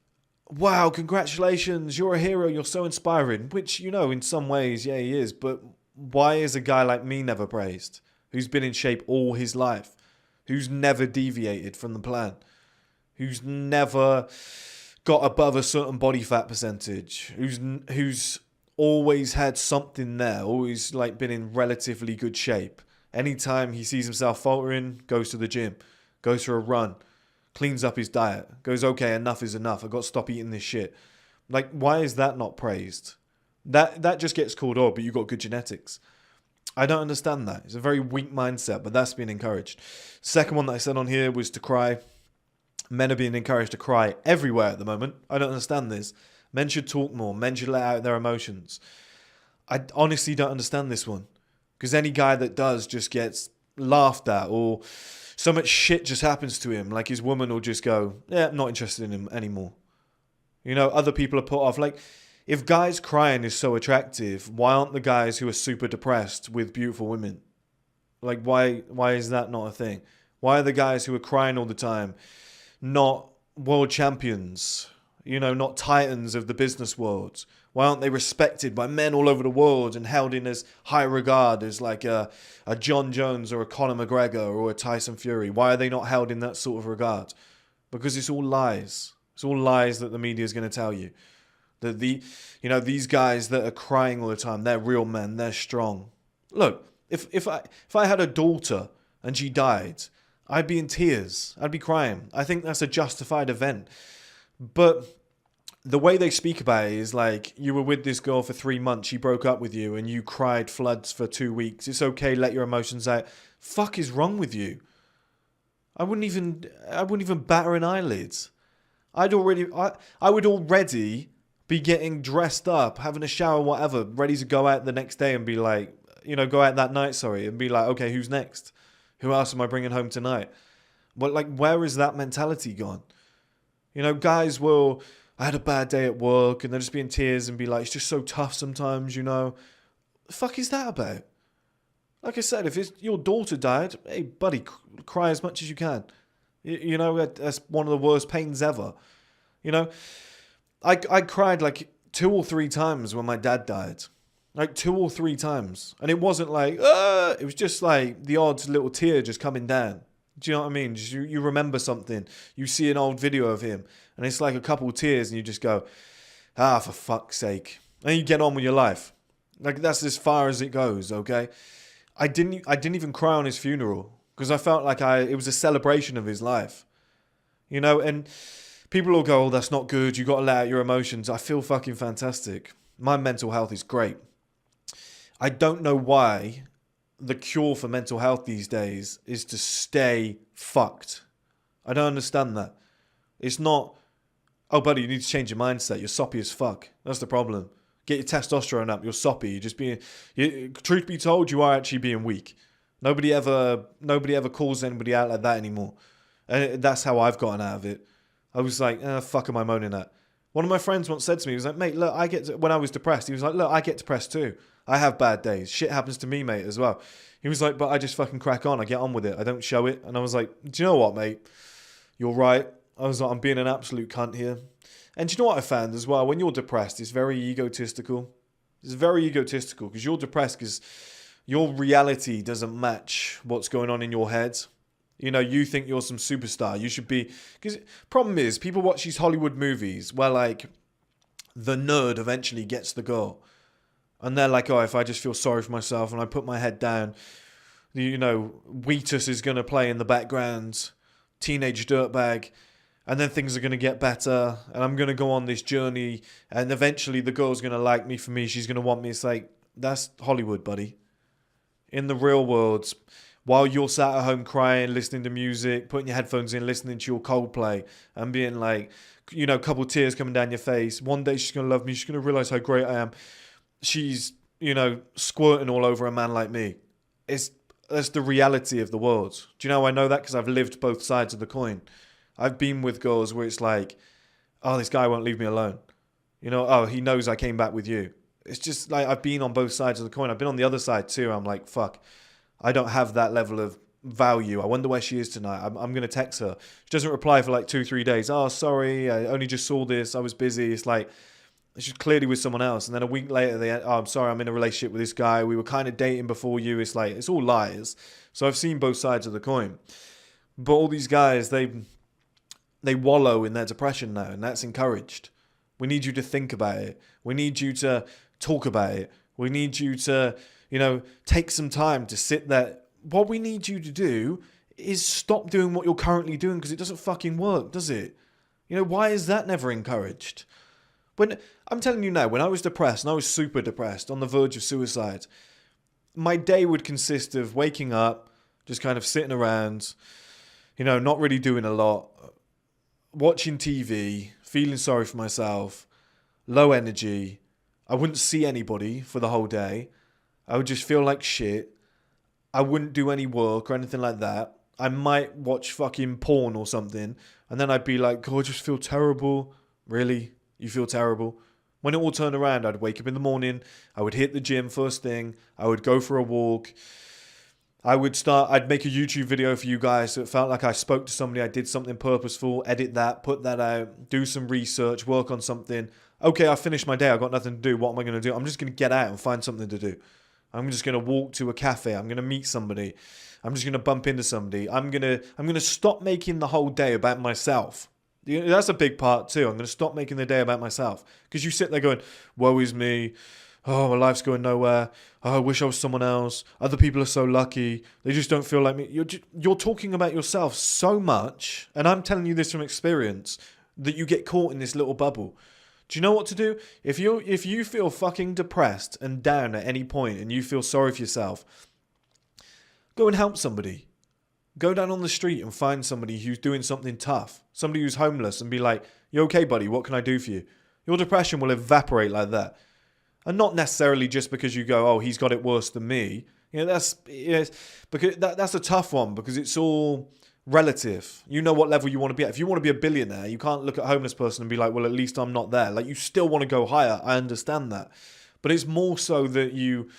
wow, congratulations, you're a hero, you're so inspiring. Which, you know, in some ways, yeah, he is. But why is a guy like me never praised? Who's been in shape all his life? Who's never deviated from the plan? Who's never got above a certain body fat percentage? Who's always had something there, always like been in relatively good shape. Anytime he sees himself faltering, goes to the gym, goes for a run, cleans up his diet, goes, okay, enough is enough. I've got to stop eating this shit. Like, why is that not praised? That just gets called, oh, but you got good genetics. I don't understand that. It's a very weak mindset, but that's being encouraged. Second one that I said on here was to cry. Men are being encouraged to cry everywhere at the moment. I don't understand this. Men should talk more. Men should let out their emotions. I honestly don't understand this one. Because any guy that does just gets laughed at, or so much shit just happens to him. Like his woman will just go, yeah, I'm not interested in him anymore. You know, other people are put off. Like, if guys crying is so attractive, why aren't the guys who are super depressed with beautiful women? Like, why is that not a thing? Why are the guys who are crying all the time not world champions? You know, not titans of the business world? Why aren't they respected by men all over the world and held in as high regard as like a John Jones or a Conor McGregor or a Tyson Fury? Why are they not held in that sort of regard? Because it's all lies. It's all lies that the media is going to tell you. That these guys that are crying all the time, they're real men, they're strong. Look, if I had a daughter and she died, I'd be in tears. I'd be crying. I think that's a justified event. But the way they speak about it is like, you were with this girl for 3 months, she broke up with you, and you cried floods for 2 weeks. It's okay, let your emotions out. Fuck is wrong with you? I wouldn't even batter an eyelid. I would already be getting dressed up, having a shower, whatever, ready to go out the next day and be like, go out that night, and be like, okay, who's next? Who else am I bringing home tonight? But like, where is that mentality gone? Guys will, I had a bad day at work, and they'll just be in tears and be like, it's just so tough sometimes, The fuck is that about? Like I said, if your daughter died, hey, buddy, cry as much as you can. That's one of the worst pains ever. I cried like 2 or 3 times when my dad died. Like 2 or 3 times. And it wasn't like, it was just like the odd little tear just coming down. Do you know what I mean? Just you remember something. You see an old video of him, and it's like a couple of tears, and you just go, for fuck's sake. And you get on with your life. Like, that's as far as it goes, okay? I didn't even cry on his funeral, because I felt like it was a celebration of his life. And people will go, oh, that's not good, you got to let out your emotions. I feel fucking fantastic. My mental health is great. I don't know why the cure for mental health these days is to stay fucked. I don't understand that. It's not, oh, buddy, you need to change your mindset. You're soppy as fuck. That's the problem. Get your testosterone up. You're soppy. Truth be told, you are actually being weak. Nobody ever calls anybody out like that anymore. And that's how I've gotten out of it. I was like, fuck am I moaning at? One of my friends once said to me, he was like, mate, look, when I was depressed, he was like, look, I get depressed too. I have bad days. Shit happens to me, mate, as well. He was like, but I just fucking crack on. I get on with it. I don't show it. And I was like, do you know what, mate? You're right. I was like, I'm being an absolute cunt here. And do you know what I found as well? When you're depressed, it's very egotistical. It's very egotistical because you're depressed because your reality doesn't match what's going on in your head. You think you're some superstar. You should be... Because problem is, people watch these Hollywood movies where, like, the nerd eventually gets the girl. And they're like, oh, if I just feel sorry for myself and I put my head down, Wheatus is going to play in the background, teenage dirtbag, and then things are going to get better, and I'm going to go on this journey, and eventually the girl's going to like me for me. She's going to want me. It's like, that's Hollywood, buddy. In the real world... While you're sat at home crying, listening to music, putting your headphones in, listening to your Coldplay, and being like, a couple of tears coming down your face. One day she's going to love me. She's going to realize how great I am. She's, squirting all over a man like me. That's the reality of the world. Do you know how I know that? Because I've lived both sides of the coin. I've been with girls where it's like, oh, this guy won't leave me alone. Oh, he knows I came back with you. It's just like I've been on both sides of the coin. I've been on the other side too. I'm like, fuck, I don't have that level of value. I wonder where she is tonight. I'm going to text her. She doesn't reply for like 2-3 days. Oh, sorry, I only just saw this. I was busy. It's like, she's clearly with someone else. And then a week later, oh, I'm sorry, I'm in a relationship with this guy. We were kind of dating before you. It's like, it's all lies. So I've seen both sides of the coin. But all these guys, they wallow in their depression now, and that's encouraged. We need you to think about it. We need you to talk about it. We need you to, take some time to sit there. What we need you to do is stop doing what you're currently doing, because it doesn't fucking work, does it? Why is that never encouraged? When I'm telling you now, when I was depressed, and I was super depressed, on the verge of suicide, my day would consist of waking up, just kind of sitting around, not really doing a lot, watching TV, feeling sorry for myself, low energy. I wouldn't see anybody for the whole day. I would just feel like shit. I wouldn't do any work or anything like that. I might watch fucking porn or something, and then I'd be like, God, I just feel terrible. Really? You feel terrible? When it all turned around, I'd wake up in the morning, I would hit the gym first thing, I would go for a walk, I'd make a YouTube video for you guys so it felt like I spoke to somebody, I did something purposeful, edit that, put that out, do some research, work on something. Okay, I finished my day, I've got nothing to do, what am I going to do? I'm just going to get out and find something to do. I'm just going to walk to a cafe, I'm going to meet somebody, I'm just going to bump into somebody, I'm going to stop making the whole day about myself. That's a big part too. I'm going to stop making the day about myself. Because you sit there going, woe is me. Oh, my life's going nowhere. Oh, I wish I was someone else. Other people are so lucky. They just don't feel like me. You're talking about yourself so much, and I'm telling you this from experience, that you get caught in this little bubble. Do you know what to do? If you feel fucking depressed and down at any point and you feel sorry for yourself, go and help somebody. Go down on the street and find somebody who's doing something tough. Somebody who's homeless, and be like, you okay, buddy? What can I do for you? Your depression will evaporate like that. And not necessarily just because you go, oh, he's got it worse than me. Because that's a tough one, because it's all relative. You know what level you want to be at. If you want to be a billionaire, you can't look at a homeless person and be like, well, at least I'm not there. Like, you still want to go higher. I understand that. But it's more so that you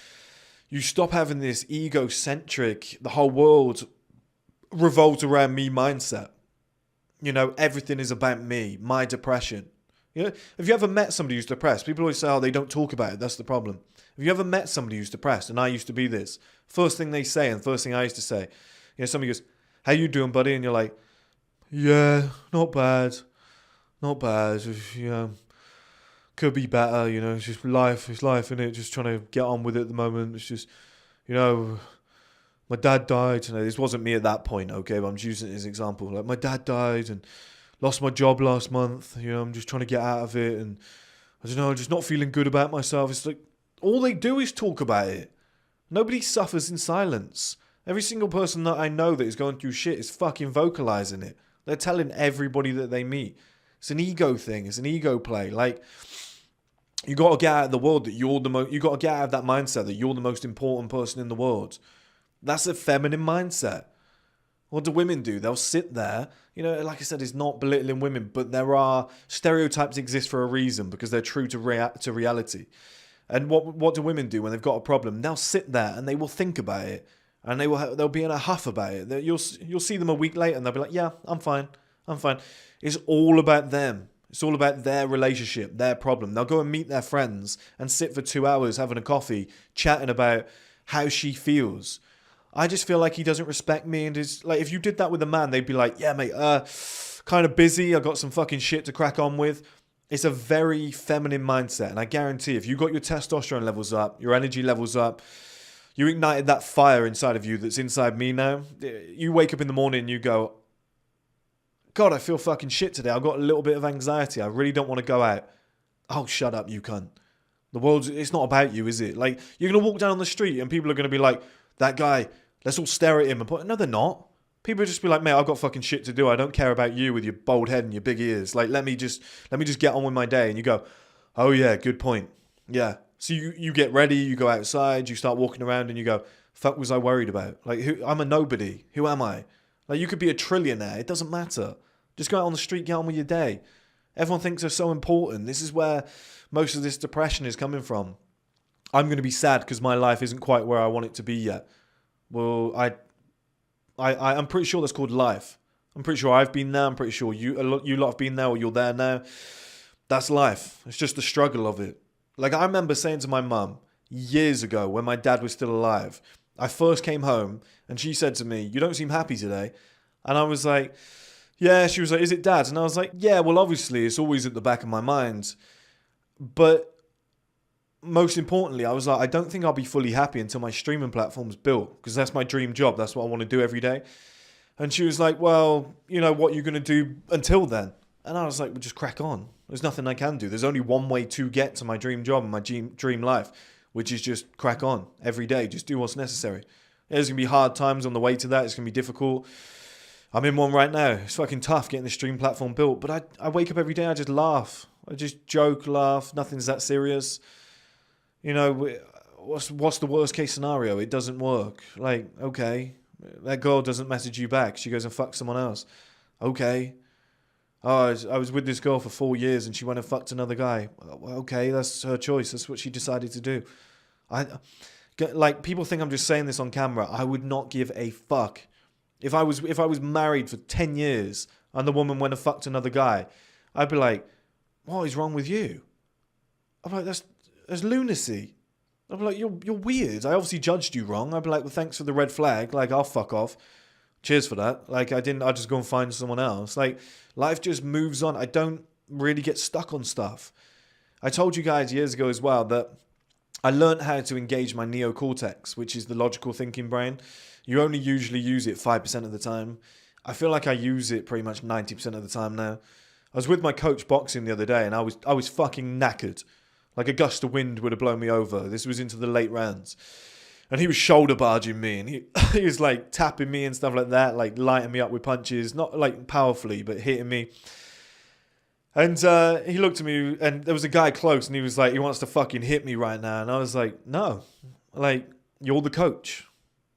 stop having this egocentric, the whole world revolves around me mindset. Everything is about me, my depression. Have you ever met somebody who's depressed? People always say, oh, they don't talk about it. That's the problem. Have you ever met somebody who's depressed? And I used to be this. First thing they say, and the first thing I used to say, somebody goes, how you doing, buddy? And you're like, yeah, not bad. Not bad. Could be better, it's just life. It's life, innit? Just trying to get on with it at the moment. It's just, my dad died. This wasn't me at that point, okay? But I'm just using it as an example. Like, my dad died and lost my job last month. I'm just trying to get out of it. And I don't know, I'm just not feeling good about myself. It's like, all they do is talk about it. Nobody suffers in silence. Every single person that I know that is going through shit is fucking vocalizing it. They're telling everybody that they meet. It's an ego thing. It's an ego play. Like, you got to get out of the world that you got to get out of that mindset that you're the most important person in the world. That's a feminine mindset. What do women do? They'll sit there. Like I said, it's not belittling women, but there are stereotypes exist for a reason, because they're true to reality. And what do women do when they've got a problem? They'll sit there and they will think about it, and they'll be in a huff about it. You'll see them a week later and they'll be like, yeah, I'm fine. It's all about them. It's all about their relationship, their problem. They'll go and meet their friends and sit for 2 hours having a coffee, chatting about how she feels. I just feel like he doesn't respect me, and is like, if you did that with a man, they'd be like, yeah, mate, kind of busy. I got some fucking shit to crack on with. It's a very feminine mindset, and I guarantee if you got your testosterone levels up, your energy levels up, you ignited that fire inside of you that's inside me now. You wake up in the morning and you go, God, I feel fucking shit today. I've got a little bit of anxiety. I really don't want to go out. Oh, shut up, you cunt. It's not about you, is it? Like, you're going to walk down the street and people are going to be like, that guy, let's all stare at him and put, no, they're not. People just be like, mate, I've got fucking shit to do. I don't care about you with your bald head and your big ears. Like, let me just get on with my day. And you go, oh yeah, good point. Yeah. So you get ready, you go outside, you start walking around and you go, fuck was I worried about? Like, I'm a nobody. Who am I? Like, you could be a trillionaire. It doesn't matter. Just go out on the street, get on with your day. Everyone thinks they're so important. This is where most of this depression is coming from. I'm going to be sad because my life isn't quite where I want it to be yet. Well, I'm pretty sure that's called life. I'm pretty sure I've been there. I'm pretty sure you lot have been there, or you're there now. That's life. It's just the struggle of it. Like, I remember saying to my mum years ago when my dad was still alive, I first came home and she said to me, "You don't seem happy today." And I was like, "Yeah." She was like, "Is it Dad?" And I was like, "Yeah, well, obviously it's always at the back of my mind." But most importantly, I was like, I don't think I'll be fully happy until my streaming platform's built, because that's my dream job. That's what I want to do every day. And she was like, "Well, you know, what you're going to do until then?" And I was like, "Well, just crack on. There's nothing I can do. There's only one way to get to my dream job and my dream life, which is just crack on every day. Just do what's necessary. There's going to be hard times on the way to that. It's going to be difficult. I'm in one right now. It's fucking tough getting the stream platform built. But I wake up every day, I just laugh. I just joke, laugh. Nothing's that serious. You know, what's the worst case scenario? It doesn't work. Like, okay, that girl doesn't message you back. She goes and fucks someone else. Okay. Oh, I was with this girl for 4 years and she went and fucked another guy. Okay, that's her choice. That's what she decided to do. Like, people think I'm just saying this on camera. I would not give a fuck. If I was married for 10 years and the woman went and fucked another guy, I'd be like, "What is wrong with you?" I'm like, that's lunacy. I'd be like, you're weird. I obviously judged you wrong. I'd be like, "Well, thanks for the red flag. Like, I'll fuck off. Cheers for that." Like, I'll just go and find someone else. Like, life just moves on. I don't really get stuck on stuff. I told you guys years ago as well that I learned how to engage my neocortex, which is the logical thinking brain. You only usually use it 5% of the time. I feel like I use it pretty much 90% of the time now. I was with my coach boxing the other day and I was fucking knackered. Like, a gust of wind would have blown me over. This was into the late rounds. And he was shoulder barging me and he was like tapping me and stuff like that, like lighting me up with punches, not like powerfully, but hitting me. And he looked at me and there was a guy close and he was like, "He wants to fucking hit me right now." And I was like, "No, like, you're the coach."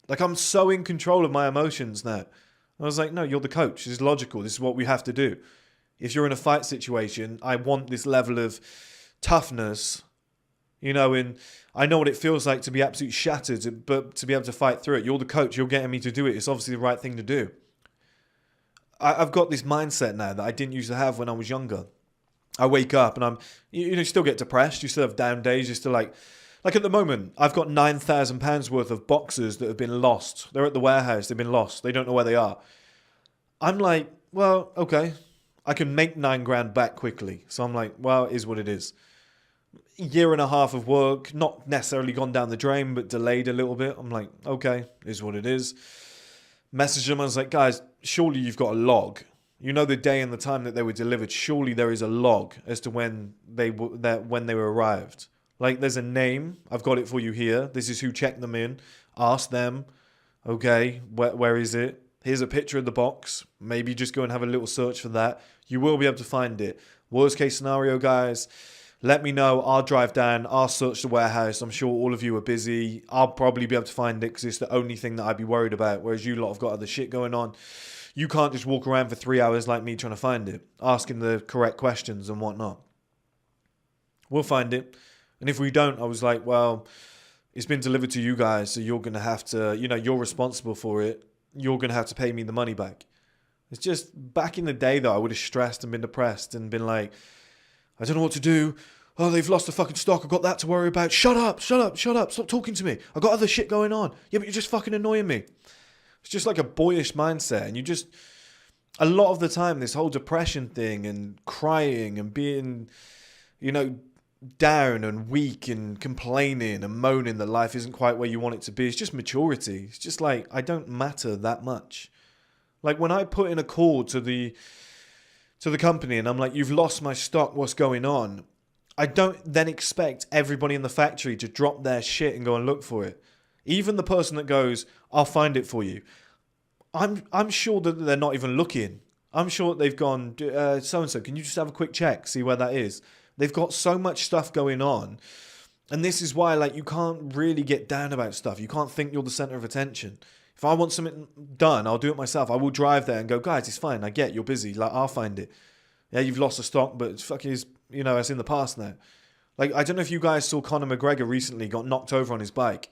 Like, I'm so in control of my emotions now. I was like, "No, you're the coach. This is logical. This is what we have to do. If you're in a fight situation, I want this level of toughness, you know, and I know what it feels like to be absolutely shattered, but to be able to fight through it. You're the coach. You're getting me to do it. It's obviously the right thing to do." I've got this mindset now that I didn't used to have when I was younger. I wake up and you still get depressed. You still have down days. You still like at the moment, I've got £9,000 worth of boxes that have been lost. They're at the warehouse. They've been lost. They don't know where they are. I'm like, well, okay, I can make 9 grand back quickly. So I'm like, well, it is what it is. A year and a half of work, not necessarily gone down the drain, but delayed a little bit. I'm like, okay, it is what it is. Messaged them. I was like, "Guys, surely you've got a log. You know the day and the time that they were delivered. Surely there is a log as to when they were arrived. Like, there's a name. I've got it for you here. This is who checked them in. Ask them. Okay, where is it? Here's a picture of the box. Maybe just go and have a little search for that. You will be able to find it. Worst case scenario, guys, let me know. I'll drive down. I'll search the warehouse. I'm sure all of you are busy. I'll probably be able to find it because it's the only thing that I'd be worried about, whereas you lot have got other shit going on. You can't just walk around for 3 hours like me trying to find it, asking the correct questions and whatnot. We'll find it. And if we don't," I was like, "Well, it's been delivered to you guys, so you're going to have to, you're responsible for it. You're going to have to pay me the money back." It's just, back in the day, though, I would have stressed and been depressed and been like, "I don't know what to do. Oh, they've lost the fucking stock. I've got that to worry about. Shut up. Stop talking to me. I've got other shit going on. Yeah, but you're just fucking annoying me." It's just like a boyish mindset. And a lot of the time, this whole depression thing and crying and being, down and weak and complaining and moaning that life isn't quite where you want it to be, it's just maturity. It's just like, I don't matter that much. Like, when I put in a call to the company and I'm like, "You've lost my stock, what's going on?" I don't then expect everybody in the factory to drop their shit and go and look for it. Even the person that goes, "I'll find it for you," I'm sure that they're not even looking. I'm sure that they've gone, "So-and-so, can you just have a quick check, see where that is?" They've got so much stuff going on. And this is why, like, you can't really get down about stuff. You can't think you're the center of attention. If I want something done, I'll do it myself. I will drive there and go, "Guys, it's fine. I get you're busy. Like, I'll find it. Yeah, you've lost the stock, but it's fucking, it's in the past now." Like, I don't know if you guys saw Conor McGregor recently got knocked over on his bike.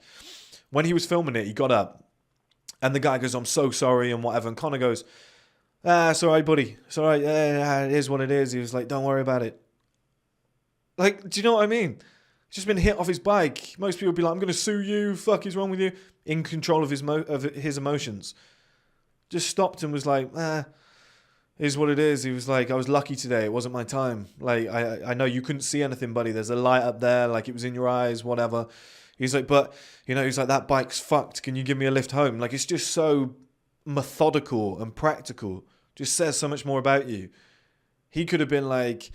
When he was filming it, he got up and the guy goes, I'm so sorry and whatever. And Conor goes, it's all right, buddy. It's all right. It is what it is. He was like, don't worry about it. Like, do you know what I mean? He's just been hit off his bike. Most people would be like, I'm going to sue you. Fuck is wrong with you? In control of his emotions. Just stopped and was like, is what it is. He was like, I was lucky today. It wasn't my time. Like, I know you couldn't see anything, buddy. There's a light up there. Like, it was in your eyes, whatever. He's like, but, he's like, that bike's fucked. Can you give me a lift home? Like, it's just so methodical and practical. Just says so much more about you. He could have been like,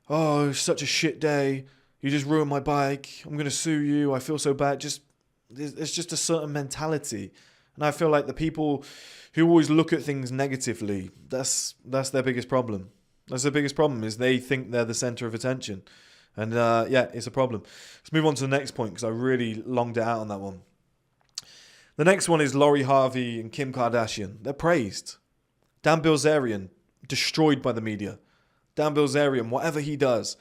oh, it's such a shit day. You just ruined my bike. I'm going to sue you. I feel so bad. It's just a certain mentality. And I feel like the people who always look at things negatively, that's their biggest problem. That's their biggest problem, is they think they're the center of attention. And it's a problem. Let's move on to the next point, because I really longed it out on that one. The next one is Lori Harvey and Kim Kardashian. They're praised. Dan Bilzerian, destroyed by the media. Dan Bilzerian, whatever he does,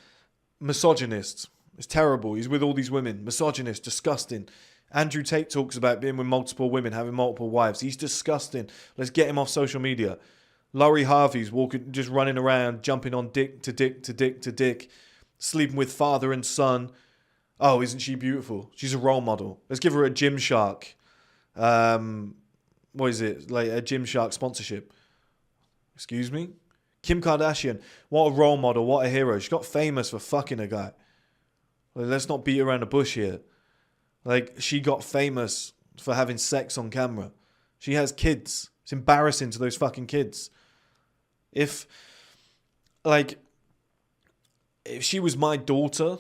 misogynist. It's terrible. He's with all these women. Misogynist, disgusting. Andrew Tate talks about being with multiple women, having multiple wives. He's disgusting. Let's get him off social media. Lori Harvey's walking, just running around, jumping on dick to dick to dick to dick, sleeping with father and son. Oh, isn't she beautiful? She's a role model. Let's give her a Gymshark. What is it? Like a Gymshark sponsorship. Excuse me? Kim Kardashian, what a role model, what a hero. She got famous for fucking a guy. Like, let's not beat around the bush here. Like, she got famous for having sex on camera. She has kids. It's embarrassing to those fucking kids. If she was my daughter,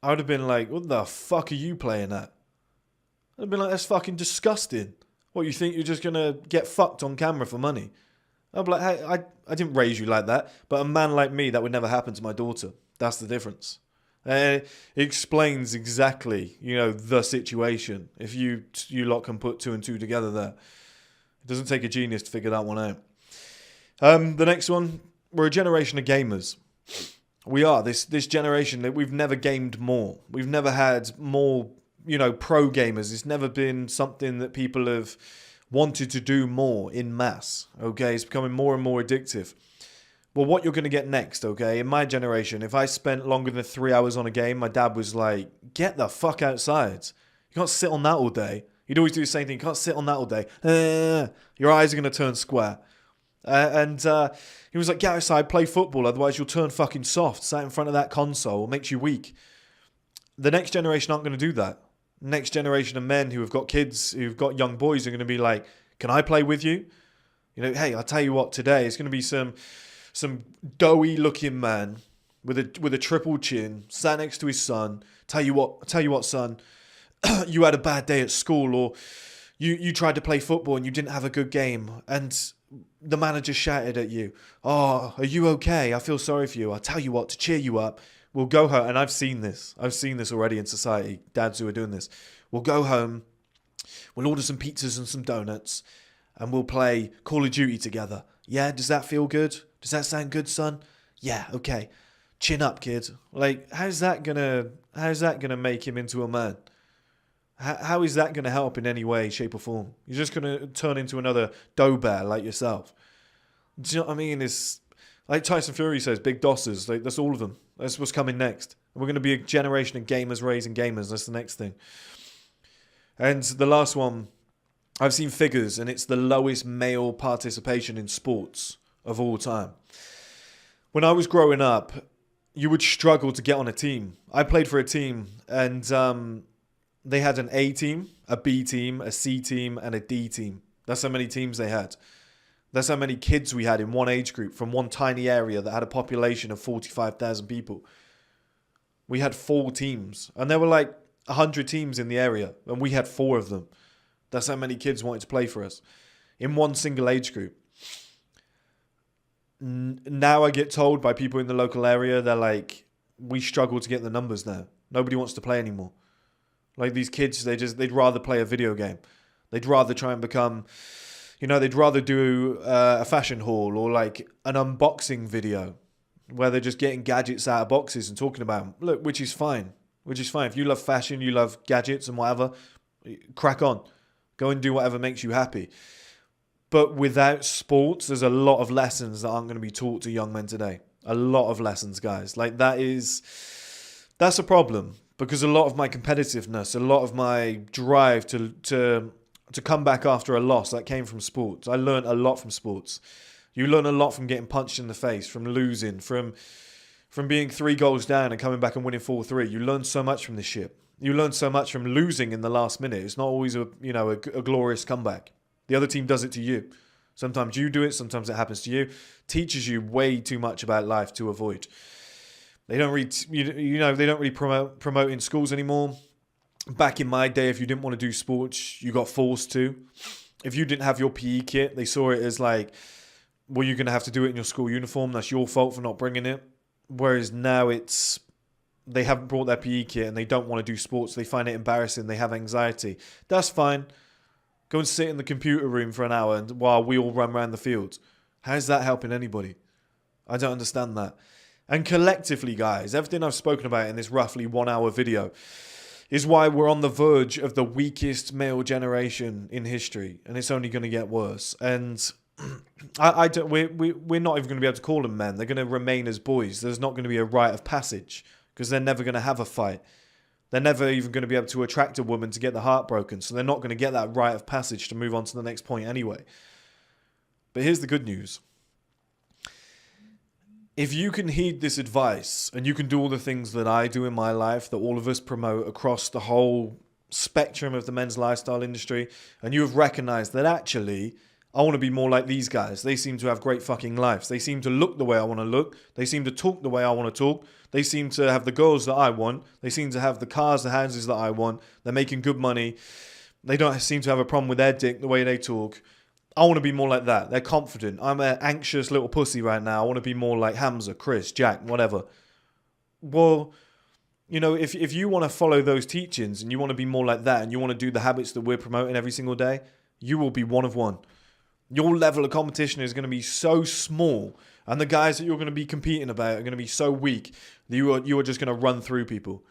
I would have been like, what the fuck are you playing at? I'd have been like, that's fucking disgusting. What, you think you're just going to get fucked on camera for money? I'd be like, hey, I didn't raise you like that. But a man like me, that would never happen to my daughter. That's the difference. It explains exactly, the situation. If you lot can put two and two together there. It doesn't take a genius to figure that one out. The next one, we're a generation of gamers. We are. This generation, that we've never gamed more. We've never had more, pro gamers. It's never been something that people have wanted to do more in mass. Okay, it's becoming more and more addictive. Well, what you're going to get next, okay? In my generation, if I spent longer than 3 hours on a game, my dad was like, get the fuck outside. You can't sit on that all day. He'd always do the same thing. You can't sit on that all day. Your eyes are going to turn square. And he was like, get outside, play football, otherwise you'll turn fucking soft. Sat in front of that console, it makes you weak. The next generation aren't going to do that. Next generation of men who have got kids, who've got young boys, are going to be like, can I play with you? Hey, I'll tell you what, today it's going to be some doughy looking man with a triple chin sat next to his son. Tell you what, son, you had a bad day at school, or you tried to play football and you didn't have a good game, and the manager shouted at you, oh, are you okay? I feel sorry for you. I'll tell you what, to cheer you up, we'll go home. And I've seen this already in society, dads who are doing this. We'll go home, we'll order some pizzas and some donuts, and we'll play Call of Duty together. Yeah, does that feel good? Does that sound good, son? Yeah, okay. Chin up, kid. Like, how's that gonna make him into a man? How is that gonna help in any way, shape, or form? You're just gonna turn into another dough bear like yourself. Do you know what I mean? It's like Tyson Fury says, big dossers. Like, that's all of them. That's what's coming next. We're gonna be a generation of gamers raising gamers. That's the next thing. And the last one, I've seen figures, and it's the lowest male participation in sports of all time. When I was growing up, you would struggle to get on a team. I played for a team, and they had an A team, a B team, a C team, and a D team. That's how many teams they had. That's how many kids we had in one age group from one tiny area that had a population of 45,000 people. We had 4 teams, and there were like 100 teams in the area, and we had 4 of them. That's how many kids wanted to play for us in one single age group. Now I get told by people in the local area, they're like, we struggle to get the numbers now. Nobody wants to play anymore. Like, these kids, they'd rather play a video game. They'd rather try and become, they'd rather do a fashion haul or like an unboxing video. where they're just getting gadgets out of boxes and talking about them. Look, which is fine. Which is fine. If you love fashion, you love gadgets and whatever, crack on. Go and do whatever makes you happy. But without sports, there's a lot of lessons that aren't going to be taught to young men today. A lot of lessons, guys. Like that's a problem, because a lot of my competitiveness, a lot of my drive to come back after a loss, that came from sports. I learned a lot from sports. You learn a lot from getting punched in the face, from losing, from being 3 goals down and coming back and winning 4-3. You learn so much from this shit. You learn so much from losing in the last minute. It's not always a glorious comeback. The other team does it to you. Sometimes you do it, sometimes it happens to you. Teaches you way too much about life to avoid. They don't really, they don't really promote in schools anymore. Back in my day, if you didn't want to do sports, you got forced to. If you didn't have your PE kit, they saw it as like, well, you're going to have to do it in your school uniform. That's your fault for not bringing it. Whereas now they haven't brought their PE kit and they don't want to do sports. They find it embarrassing. They have anxiety. That's fine. Go and sit in the computer room for an hour while we all run around the fields. How's that helping anybody? I don't understand that. And collectively, guys, everything I've spoken about in this roughly 1 hour video is why we're on the verge of the weakest male generation in history. And it's only going to get worse. And we're not even going to be able to call them men. They're going to remain as boys. There's not going to be a rite of passage because they're never going to have a fight. They're never even going to be able to attract a woman to get the heart broken. So they're not going to get that rite of passage to move on to the next point anyway. But here's the good news. If you can heed this advice and you can do all the things that I do in my life, that all of us promote across the whole spectrum of the men's lifestyle industry, and you have recognized that actually, I want to be more like these guys. They seem to have great fucking lives. They seem to look the way I want to look. They seem to talk the way I want to talk. They seem to have the girls that I want. They seem to have the cars, the houses that I want. They're making good money. They don't seem to have a problem with their dick, the way they talk. I want to be more like that. They're confident. I'm an anxious little pussy right now. I want to be more like Hamza, Chris, Jack, whatever. Well, if you want to follow those teachings and you want to be more like that and you want to do the habits that we're promoting every single day, you will be one of one. Your level of competition is going to be so small, and the guys that you're going to be competing about are going to be so weak that you are just going to run through people.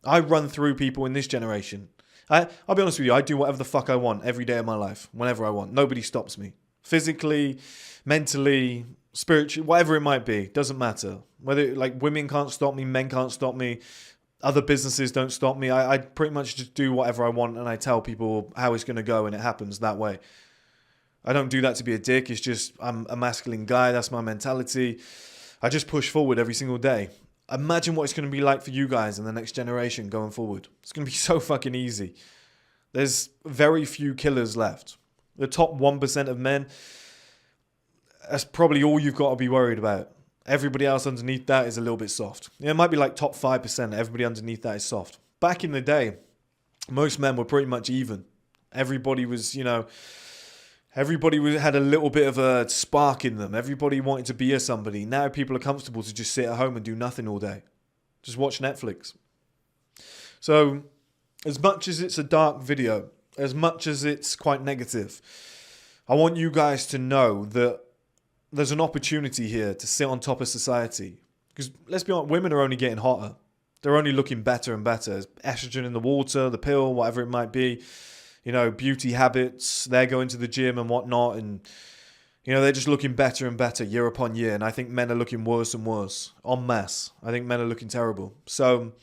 I run through people in this generation. I'll be honest with you, I do whatever the fuck I want every day of my life, whenever I want. Nobody stops me. Physically, mentally, spiritually, whatever it might be, doesn't matter. Whether women can't stop me, men can't stop me, other businesses don't stop me. I pretty much just do whatever I want and I tell people how it's going to go and it happens that way. I don't do that to be a dick. It's just I'm a masculine guy. That's my mentality. I just push forward every single day. Imagine what it's going to be like for you guys in the next generation going forward. It's going to be so fucking easy. There's very few killers left. The top 1% of men, that's probably all you've got to be worried about. Everybody else underneath that is a little bit soft. It might be like top 5%. Everybody underneath that is soft. Back in the day, most men were pretty much even. Everybody was, had a little bit of a spark in them. Everybody wanted to be a somebody. Now people are comfortable to just sit at home and do nothing all day. Just watch Netflix. So, as much as it's a dark video, as much as it's quite negative, I want you guys to know that there's an opportunity here to sit on top of society. Because let's be honest, women are only getting hotter. They're only looking better and better. Estrogen in the water, the pill, whatever it might be. Beauty habits, they're going to the gym and whatnot, and, they're just looking better and better year upon year, and I think men are looking worse and worse, en masse. I think men are looking terrible. So,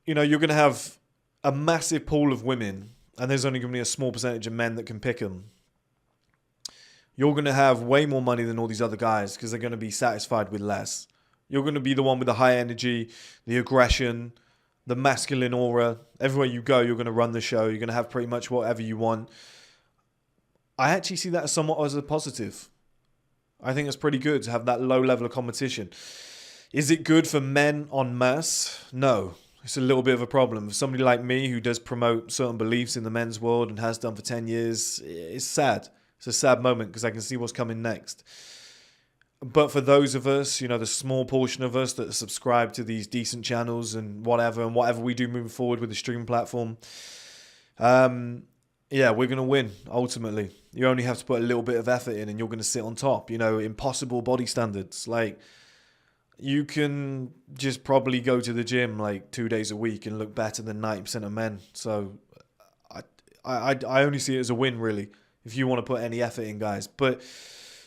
you're going to have a massive pool of women, and there's only going to be a small percentage of men that can pick them. You're going to have way more money than all these other guys, because they're going to be satisfied with less. You're going to be the one with the high energy, the aggression, the masculine aura. Everywhere you go, you're going to run the show. You're going to have pretty much whatever you want. I actually see that somewhat as a positive. I think it's pretty good to have that low level of competition. Is it good for men en masse? No. It's a little bit of a problem. For somebody like me who does promote certain beliefs in the men's world and has done for 10 years, it's sad. It's a sad moment because I can see what's coming next. But for those of us, the small portion of us that subscribe to these decent channels and whatever we do moving forward with the stream platform, we're going to win, ultimately. You only have to put a little bit of effort in and you're going to sit on top. Impossible body standards. you can just probably go to the gym like 2 days a week and look better than 90% of men. So I only see it as a win, really, if you want to put any effort in, guys. But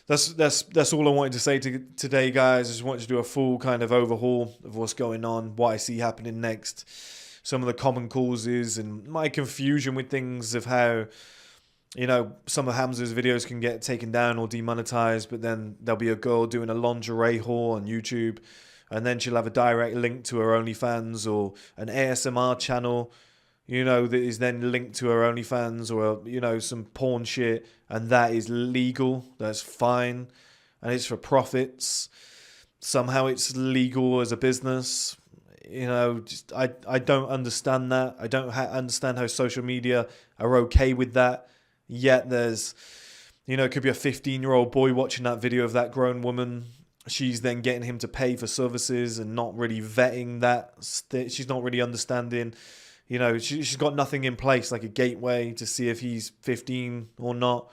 that's all I wanted to say today, guys. I just wanted to do a full kind of overhaul of what's going on, what I see happening next, some of the common causes, and my confusion with things of how, you know, some of Hamza's videos can get taken down or demonetized, but then there'll be a girl doing a lingerie haul on YouTube, and then she'll have a direct link to her OnlyFans or an ASMR channel, you know, that is then linked to her OnlyFans or, you know, some porn shit, and that is legal, that's fine, and it's for profits. Somehow it's legal as a business. You know, just I don't understand that. I don't understand how social media are okay with that. Yet there's, you know, it could be a 15-year-old boy watching that video of that grown woman. She's then getting him to pay for services and not really vetting that. She's not really understanding. You know, she's got nothing in place, like a gateway to see if he's 15 or not.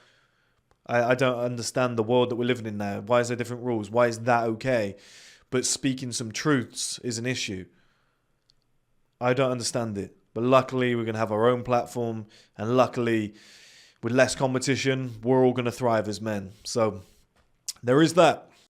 I don't understand the world that we're living in now. Why is there different rules? Why is that okay? But speaking some truths is an issue. I don't understand it. But luckily, we're going to have our own platform. And luckily, with less competition, we're all going to thrive as men. So there is that.